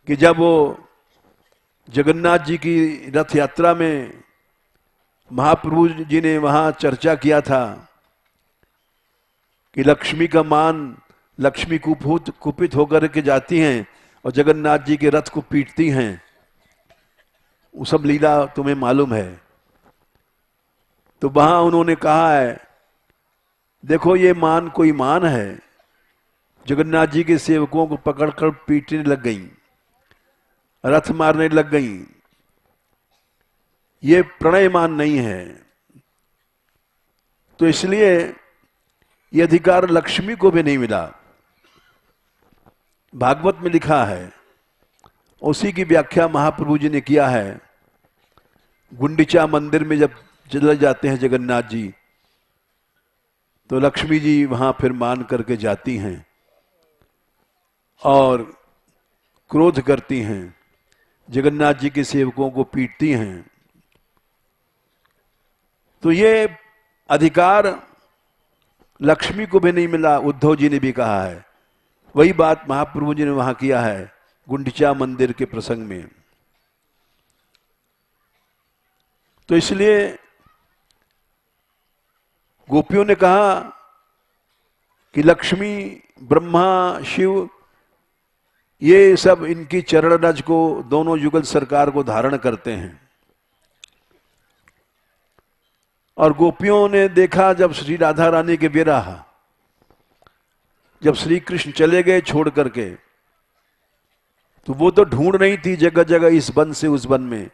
Speaker 1: कि जब वो जगन्नाथ जी की रथ यात्रा में महाप्रभु जी ने वहां चर्चा किया था कि लक्ष्मी का मान, लक्ष्मी कुपित होकर के जाती हैं और जगन्नाथ जी के रथ को पीटती हैं। वो सब लीला तुम्हें मालूम है। तो वहां उन्होंने कहा है देखो ये मान कोई मान है, जगन्नाथ जी के सेवकों को पकड़कर पीटने लग गई, रथ मारने लग गई। ये प्रणय मान नहीं है। तो इसलिए ये अधिकार लक्ष्मी को भी नहीं मिला। भागवत में लिखा है, उसी की व्याख्या महाप्रभु जी ने किया है। गुंडीचा मंदिर में जब चले जाते हैं जगन्नाथ जी, तो लक्ष्मी जी वहां फिर मान करके जाती हैं और क्रोध करती हैं, जगन्नाथ जी के सेवकों को पीटती हैं। तो ये अधिकार लक्ष्मी को भी नहीं मिला, उद्धव जी ने भी कहा है। वही बात महाप्रभु जी ने वहां किया है गुंडीचा मंदिर के प्रसंग में। तो इसलिए गोपियों ने कहा कि लक्ष्मी, ब्रह्मा, शिव, ये सब इनकी चरण रज को, दोनों युगल सरकार को धारण करते हैं। और गोपियों ने देखा जब श्री राधा रानी के विरह, जब श्री कृष्ण चले गए छोड़ करके, तो वो तो ढूंढ रही थी जगह जगह इस वन से उस वन में।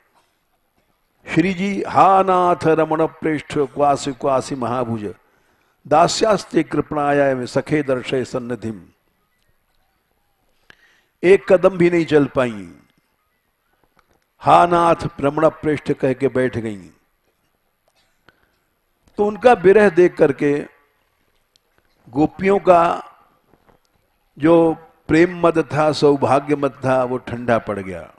Speaker 1: श्री जी हा नाथ रमण प्रेष्ठ क्वासी क्वासी महाभुज दास्यास्ते कृपणाया में सखे दर्शय सन्निधिम। एक कदम भी नहीं चल पाई, हा नाथ रमण प्रेष्ठ कह के बैठ गई। तो उनका विरह देख करके गोपियों का जो प्रेम मद था, सौभाग्य मद था, वो ठंडा पड़ गया।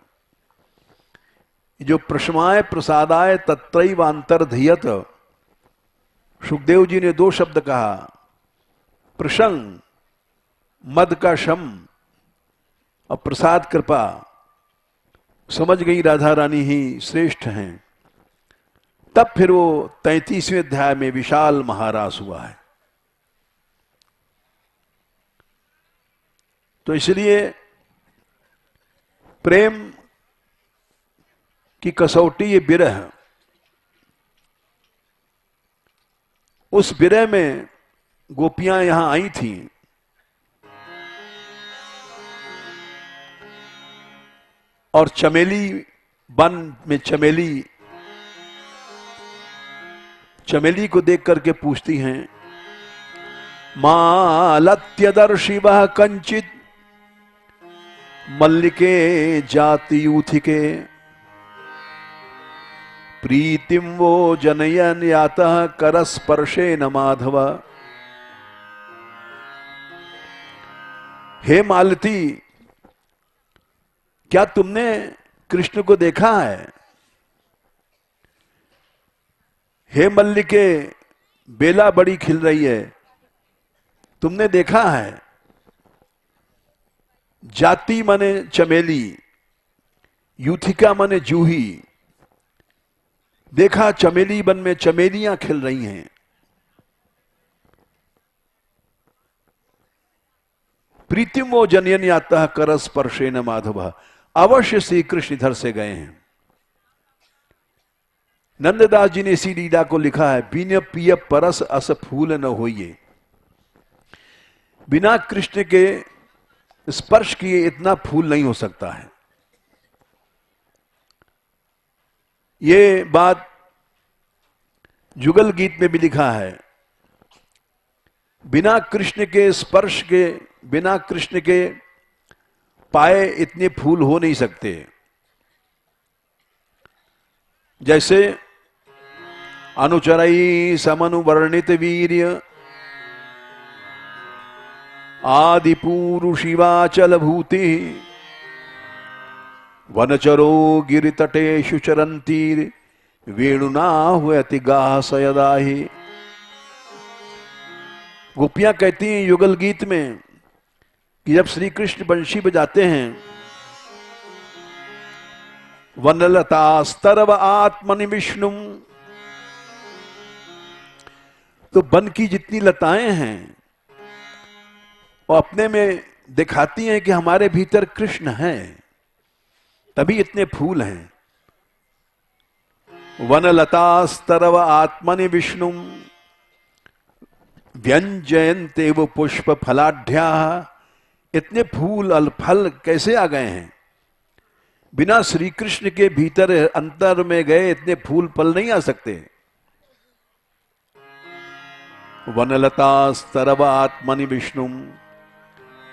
Speaker 1: जो प्रशमाय प्रसादाय तत्रैवांतर्धियत, सुखदेव जी ने 2 शब्द कहा, प्रसंग मद का शम और प्रसाद कृपा। समझ गई राधा रानी ही श्रेष्ठ हैं। तब फिर वो 33वें अध्याय में विशाल महारास हुआ है। तो इसलिए प्रेम की कसौटी ये विरह, उस विरह में गोपियां यहां आई थी। और चमेली वन में चमेली को देख करके पूछती हैं, मालत्यदर्शि वह कंचित मल्लिके जाति यूथिके प्रीतिम वो जनयन यातः करस्पर्शे न माधव। हे मालती, क्या तुमने कृष्ण को देखा है? हे मल्लिके, बेला बड़ी खिल रही है, तुमने देखा है? जाति माने चमेली, यूथिका माने जूही। देखा चमेली वन में चमेलियां खिल रही हैं। प्रीतिम वो जनयन याता कर स्पर्शे न माधव। अवश्य श्री कृष्ण इधर से गए हैं। नंददास जी ने इसी लीला को लिखा है, बिन पिय परस अस फूल न होइए। बिना कृष्ण के स्पर्श किए इतना फूल नहीं हो सकता है। ये बात जुगल गीत में भी लिखा है, बिना कृष्ण के स्पर्श के, बिना कृष्ण के पाए इतने फूल हो नहीं सकते। जैसे अनुचरई समनुवर्णित वीर्य आदि पूरुषिवाचल भूति वनचरो गिरितटेषु चरंती वेणुना हुयति गाह सयदाहि। गोपियां कहती हैं युगल गीत में कि जब श्री कृष्ण बंशी बजाते हैं, वनलतास्तरव आत्मनि विष्णुम, तो वन की जितनी लताएं हैं वो अपने में दिखाती हैं कि हमारे भीतर कृष्ण हैं, तभी इतने फूल हैं। वनलतास्तरव आत्मनि विष्णुम व्यंजयन्ते वो पुष्प फलाढ्या। इतने फूल और फल कैसे आ गए हैं? बिना श्री कृष्ण के भीतर अंतर में गए इतने फूल फल नहीं आ सकते। वनलतास्तरव आत्मनि विष्णुम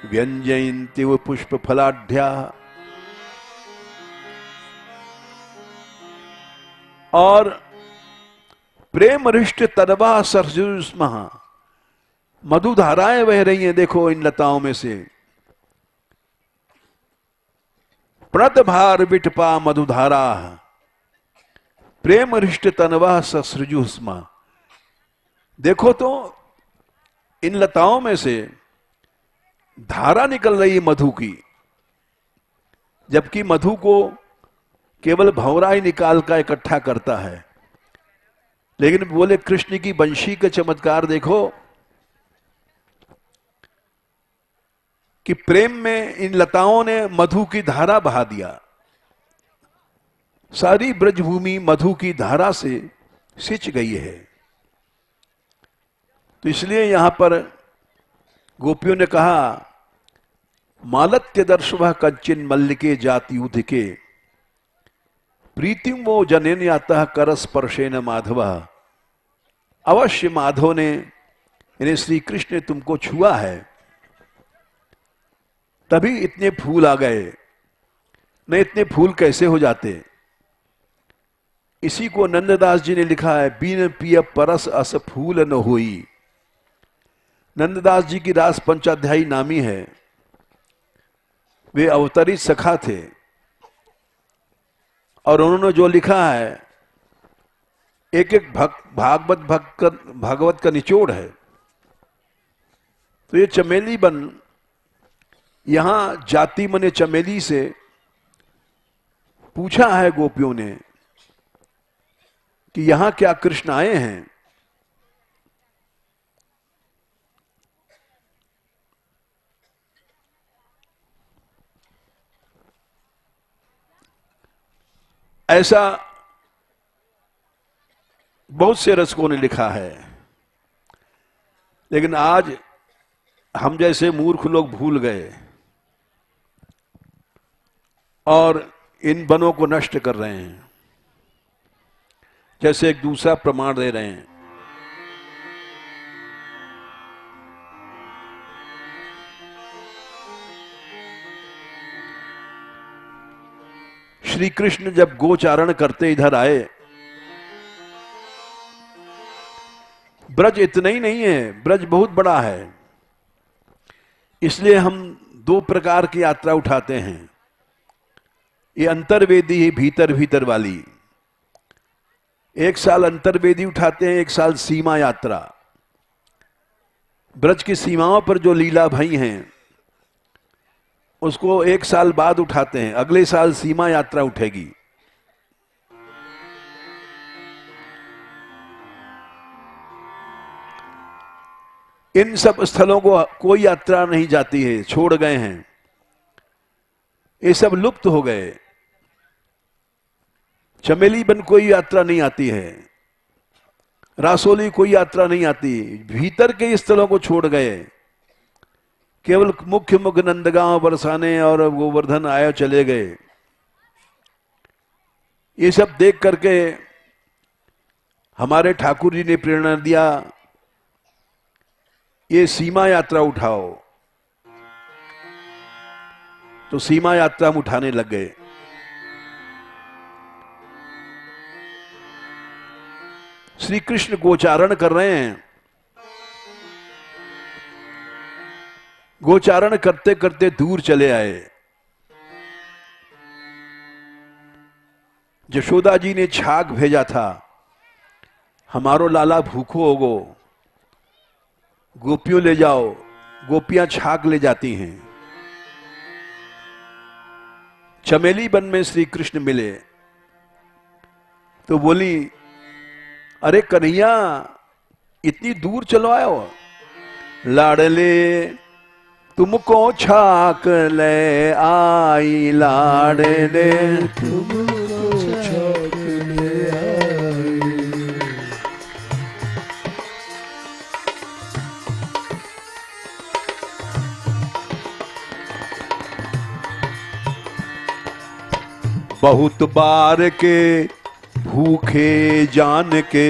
Speaker 1: व्यंजयन्ते वो पुष्प फलाढ्या। और प्रेम रिष्ट तरवा सरजुस्मः, मधुधाराएं बह रही हैं देखो इन लताओं में से। प्रतभार विटपा मधुधारा प्रेम रिष्ट तनवा ससृजुस्मा। देखो तो इन लताओं में से धारा निकल रही है मधु की, जबकि मधु को केवल भंवरा ही निकाल का इकट्ठा करता है। लेकिन बोले कृष्ण की बंशी का चमत्कार देखो कि प्रेम में इन लताओं ने मधु की धारा बहा दिया। सारी ब्रजभूमि मधु की धारा से सिंच गई है। तो इसलिए यहां पर गोपियों ने कहा, मालत्य दर्शव कंचिन मल्लिके जाति उधिके प्रीतिम वो जनेन याता कर स्पर्शेन माधव। अवश्य माधव ने, यानी श्री कृष्ण ने तुमको छुआ है, तभी इतने फूल आ गए, नहीं इतने फूल कैसे हो जाते। इसी को नंददास जी ने लिखा है, बीन पिय परस अस फूल न होई। नंददास जी की रास पंचाध्यायी नामी है, वे अवतरित सखा थे और उन्होंने जो लिखा है एक एक भागवत का निचोड़ है। तो ये चमेली बन, यहां जाति मने चमेली से पूछा है गोपियों ने कि यहां क्या कृष्ण आए हैं। ऐसा बहुत से रचकों ने लिखा है, लेकिन आज हम जैसे मूर्ख लोग भूल गए और इन वनों को नष्ट कर रहे हैं। जैसे एक दूसरा प्रमाण दे रहे हैं, श्री कृष्ण जब गोचारण करते इधर आए, ब्रज इतना ही नहीं है, ब्रज बहुत बड़ा है। इसलिए हम दो प्रकार की यात्रा उठाते हैं। ये अंतर्वेदी है, भीतर भीतर वाली। एक साल अंतर्वेदी उठाते हैं, एक साल सीमा यात्रा। ब्रज की सीमाओं पर जो लीला भई हैं उसको एक साल बाद उठाते हैं, अगले साल सीमा यात्रा उठेगी। इन सब स्थलों को कोई यात्रा नहीं जाती है, छोड़ गए हैं, ये सब लुप्त हो गए। चमेली बन कोई यात्रा नहीं आती है, रासोली कोई यात्रा नहीं आती, भीतर के स्थलों को छोड़ गए। केवल मुख्य मुख्य नंदगांव बरसाने और गोवर्धन आया चले गए। ये सब देख करके हमारे ठाकुर जी ने प्रेरणा दिया, ये सीमा यात्रा उठाओ। तो सीमा यात्रा हम उठाने लग गए। श्री कृष्ण गोचारण कर रहे हैं। गोचारण करते करते दूर चले आए। यशोदा जी ने छाग भेजा था, हमारो लाला भूखो होगो, गोपियों ले जाओ। गोपियां छाग ले जाती हैं। चमेली वन में श्री कृष्ण मिले तो बोली, अरे कन्हैया इतनी दूर चलो आए हो, लाडले तुमको छाक ले आई, लाडले तुमको छाक ले आई। बहुत बार के भूखे जान के,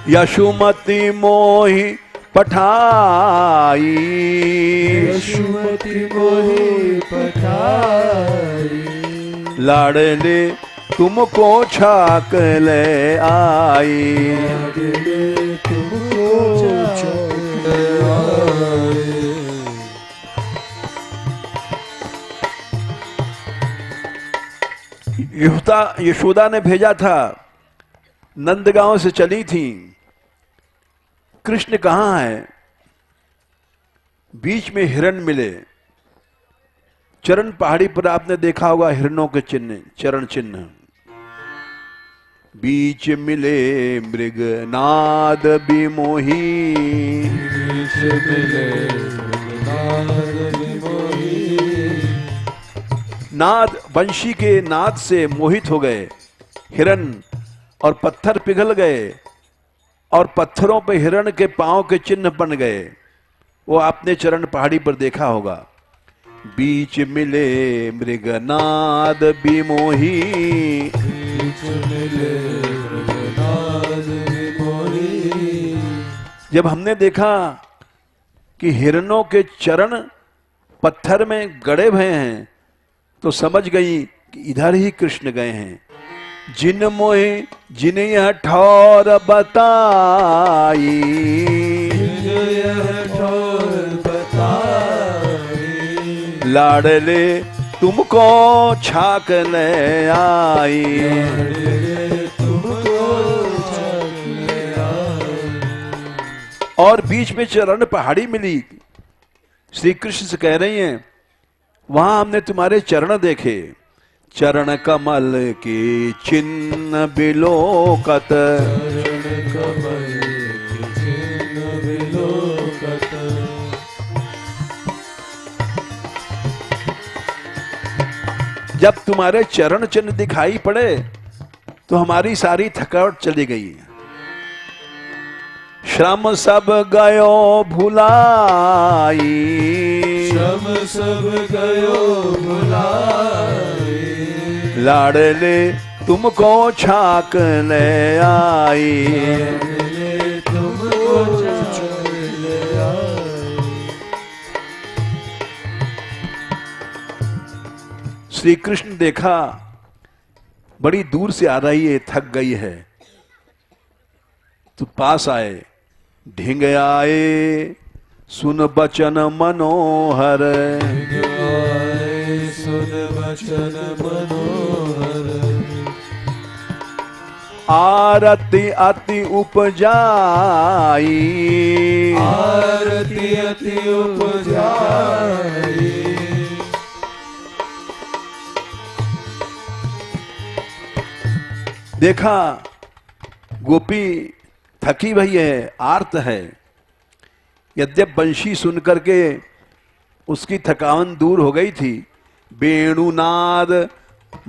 Speaker 1: यशुमती मोहि पठाई, यशुमती मोहि पठाई, लाडले तुमको छाक ले आई, लाडले तुमको छाक ले आई। यशोदा ने भेजा था, नंदगांव से चली थी। कृष्ण कहां है? बीच में हिरण मिले। चरण पहाड़ी पर आपने देखा होगा हिरणों के चिन्ह, चरण चिन्ह। बीच मिले मृग नाद बिमोही,
Speaker 3: बीच मिले नाद विमोही।
Speaker 1: नाद बंशी के नाद से मोहित हो गए हिरण, और पत्थर पिघल गए और पत्थरों पे हिरण के पांव के चिन्ह बन गए। वो आपने चरण पहाड़ी पर देखा होगा। बीच मिले मृग नाद बिमोही,
Speaker 3: बीच मिले नाद विमोही।
Speaker 1: जब हमने देखा कि हिरणों के चरण पत्थर में गड़े हुए हैं, तो समझ गई कि इधर ही कृष्ण गए हैं। जिन मोहे जिन यह ठौर बताई,
Speaker 3: यह ठौर बताई।
Speaker 1: लाडले तुमको छाक ले आई,
Speaker 3: तुमको छाक ले आई।
Speaker 1: और बीच में चरण पहाड़ी मिली। श्री कृष्ण से कह रही हैं, वहां हमने तुम्हारे चरण देखे, चरण कमल के चिन्ह बिलोकत,
Speaker 3: चरण कमल के चिन्ह बिलोकत।
Speaker 1: जब तुम्हारे चरण चिन्ह दिखाई पड़े तो हमारी सारी थकावट चली गई। श्रम सब गयो भुलाई,
Speaker 3: श्रम सब गयो भुलाई।
Speaker 1: लाडले तुमको छाक ले आई,
Speaker 3: तुमको छाक ले आई।
Speaker 1: श्री कृष्ण देखा बड़ी दूर से आ रही है, थक गई है, तो पास आए। ढिंग आए सुन बचन मनोहर,
Speaker 3: सुन बचन मनोहर।
Speaker 1: आरती अति उपजाई,
Speaker 3: आरती अति उपजाई।
Speaker 1: देखा गोपी थकी भई है, आर्त है। यद्यप बंशी सुन करके उसकी थकान दूर हो गई थी। वेणुनाद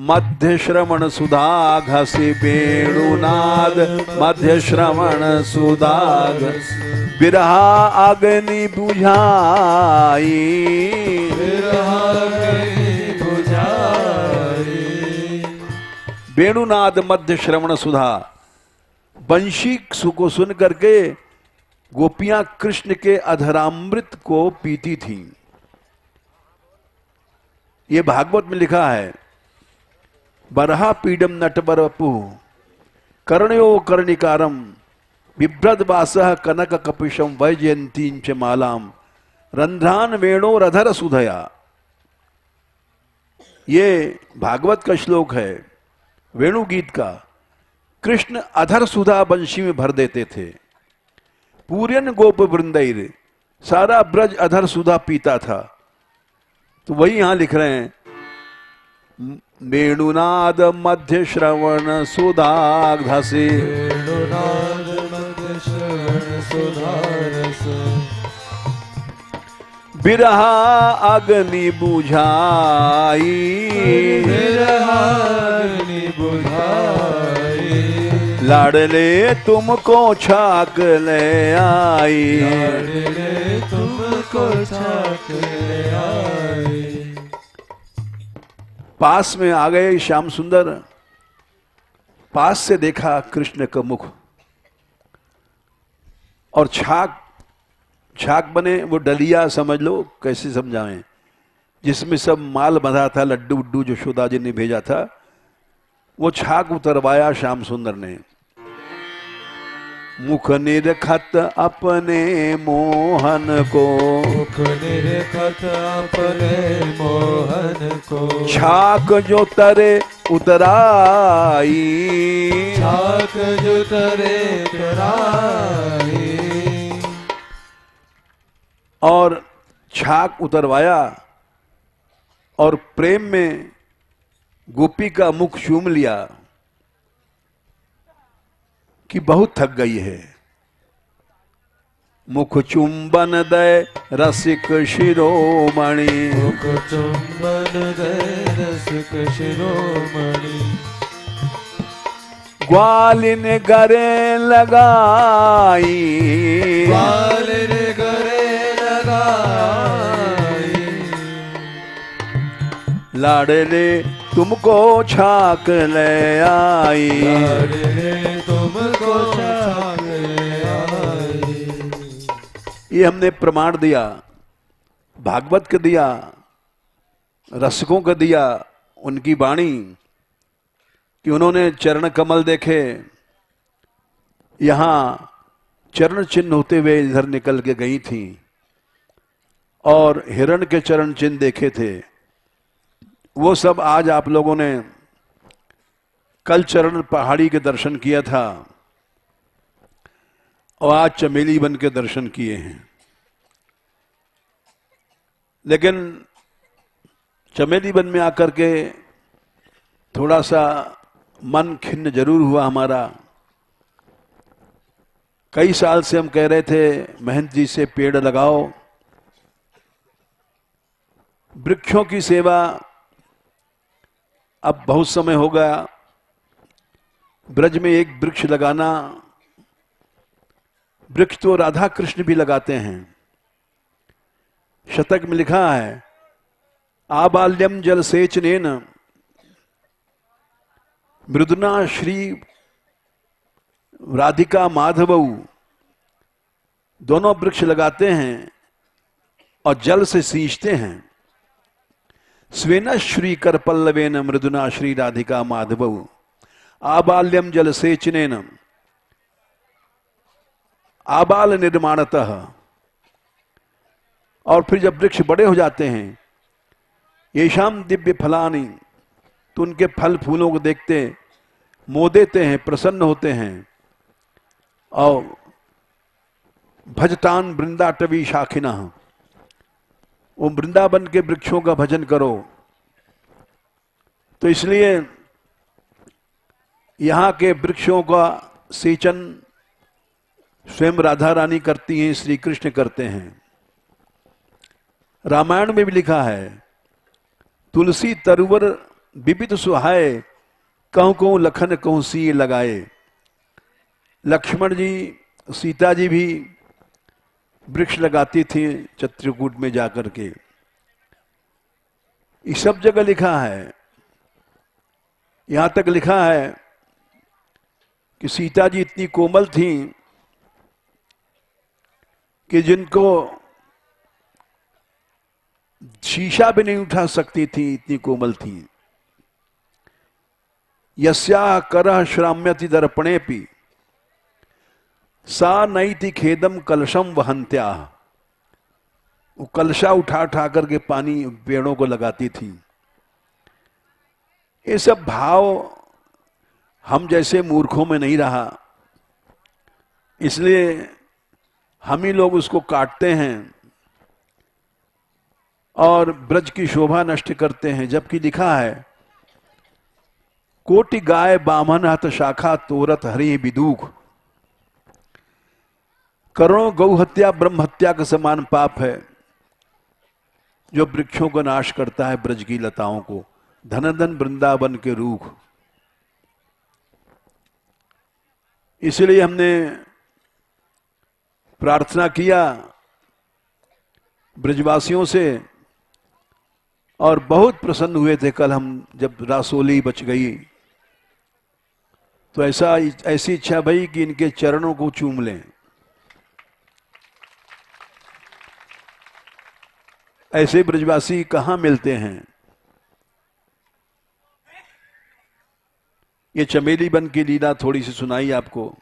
Speaker 1: मध्य श्रवण सुधा घसी, वेणुनाद मध्य श्रवण सुधा घसी। बिरहा अग्नि बुझाई,
Speaker 3: बिरहा अग्नि बुझाई।
Speaker 1: वेणुनाद मध्य श्रवण सुधा। बंशी को सुन करके गोपियां कृष्ण के अधरामृत को पीती थीं। ये भागवत में लिखा है, बरहा पीडम नटवर वपु कर्णयो कर्णिकारम बिभ्रद वासः कनक कपिशम वैजयंतीं च मालाम रंध्रान वेणो रधर सुधया। ये भागवत का श्लोक है, वेणु गीत का। कृष्ण अधर सुधा बंशी में भर देते थे। पूर्यन गोप वृंदैर, सारा ब्रज अधर सुधा पीता था। तो वही यहां लिख रहे हैं, वेणुनाद मध्य श्रवण सुधा घसी,
Speaker 3: वेणुनाद मध्य श्रवण सुधा रस।
Speaker 1: बिरहा अग्नि बुझाई,
Speaker 3: बिरहा अग्नि बुझाई।
Speaker 1: लाडले तुमको छाक ले आई,
Speaker 3: लाडले तुमको छाक ले आई।
Speaker 1: पास में आ गए श्याम सुंदर। पास से देखा कृष्ण का मुख, और छाक बने वो डलिया, समझ लो कैसे समझाएं, जिसमें सब माल बंधा था, लड्डू उड्डू जो यशोदा जी ने भेजा था, वो छाक उतरवाया श्याम सुंदर ने। मुख निरखत अपने मोहन को,
Speaker 3: मुख निरखत अपने मोहन को।
Speaker 1: छाक जो तरे उतराई।
Speaker 3: छाक जो तरे तराई।
Speaker 1: और छाक उतरवाया और प्रेम में गोपी का मुख चूम लिया कि बहुत थक गई है। मुख चुंबन दे रसिक शिरोमणि।
Speaker 3: मुख चुंबन दे रसिक शिरोमणि।
Speaker 1: ग्वालिन गरे लगाई।
Speaker 3: ग्वालिन गरे लगाई।
Speaker 1: लाडले तुमको छाक ले आई।
Speaker 3: लाडले तुमको छाक ले आई।
Speaker 1: ये हमने प्रमाण दिया, भागवत का दिया, रसिकों का दिया, उनकी वाणी कि उन्होंने चरण कमल देखे, यहां चरण चिन्ह होते हुए इधर निकल के गई थी और हिरण के चरण चिन्ह देखे थे। वो सब आज आप लोगों ने कल चरण पहाड़ी के दर्शन किया था और आज चमेली वन के दर्शन किए हैं। लेकिन चमेली वन में आकर के थोड़ा सा मन खिन्न जरूर हुआ हमारा। कई साल से हम कह रहे थे महंत जी से पेड़ लगाओ, वृक्षों की सेवा। अब बहुत समय हो गया, ब्रज में एक वृक्ष लगाना। वृक्ष तो राधा कृष्ण भी लगाते हैं। शतक में लिखा है आबाल्यम जल सेचनेन मृदुना श्री राधिका माधवऊ। दोनों वृक्ष लगाते हैं और जल से सींचते हैं। स्वेन श्री कर पल्लवेन मृदुना श्री राधिका माधवऊ। आबाल्यम जल सेचनेन आबाल निर्माणतः। और फिर जब वृक्ष बड़े हो जाते हैं, येषाम दिव्य फलानि, तो उनके फल फूलों को देखते मोदेते हैं, प्रसन्न होते हैं। और भजतान वृंदाटवी शाखिना, वो वृंदावन के वृक्षों का भजन करो। तो इसलिए यहां के वृक्षों का सेचन स्वयं राधा रानी करती हैं, श्री कृष्ण करते हैं। रामायण में भी लिखा है तुलसी तरुवर विविध सुहाए, कहूं कहूं लखन कहूं सी लगाए। लक्ष्मण जी सीता जी भी वृक्ष लगाती थी चित्रकूट में जाकर के। ये सब जगह लिखा है। यहां तक लिखा है कि सीता जी इतनी कोमल थी कि जिनको शीशा भी नहीं उठा सकती थी, इतनी कोमल थी। यस्या करह श्राम्यति दर्पणेपि सा नैति खेदम कलशम वहंत्या। वो कलशा उठा उठा करके पानी पेड़ों को लगाती थी। ये सब भाव हम जैसे मूर्खों में नहीं रहा, इसलिए हम ही लोग उसको काटते हैं और ब्रज की शोभा नष्ट करते हैं। जबकि लिखा है कोटि गाय बामन हत शाखा तोरत हरि विदूख। करोड़ों गौ हत्या ब्रह्म हत्या का समान पाप है जो वृक्षों को नाश करता है, ब्रज की लताओं को। धन धन वृंदावन के रूख। इसलिए हमने प्रार्थना किया ब्रजवासियों से और बहुत प्रसन्न हुए थे। कल हम जब रासोली बच गई तो ऐसी इच्छा भई कि इनके चरणों को चूम लें। ऐसे ब्रजवासी कहां मिलते हैं। ये चमेली वन की लीला थोड़ी सी सुनाई आपको।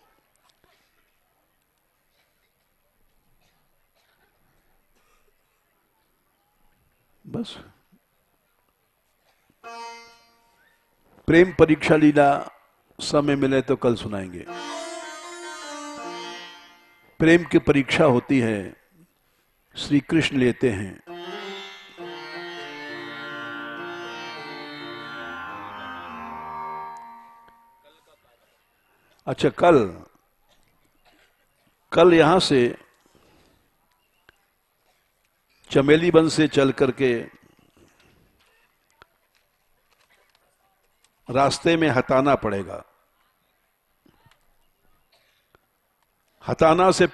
Speaker 1: बस प्रेम परीक्षा लीला समय मिले तो कल सुनाएंगे। प्रेम की परीक्षा होती है, श्री कृष्ण लेते हैं। अच्छा, कल यहां से चमेली वन से चल करके रास्ते में हताना पड़ेगा। हताना से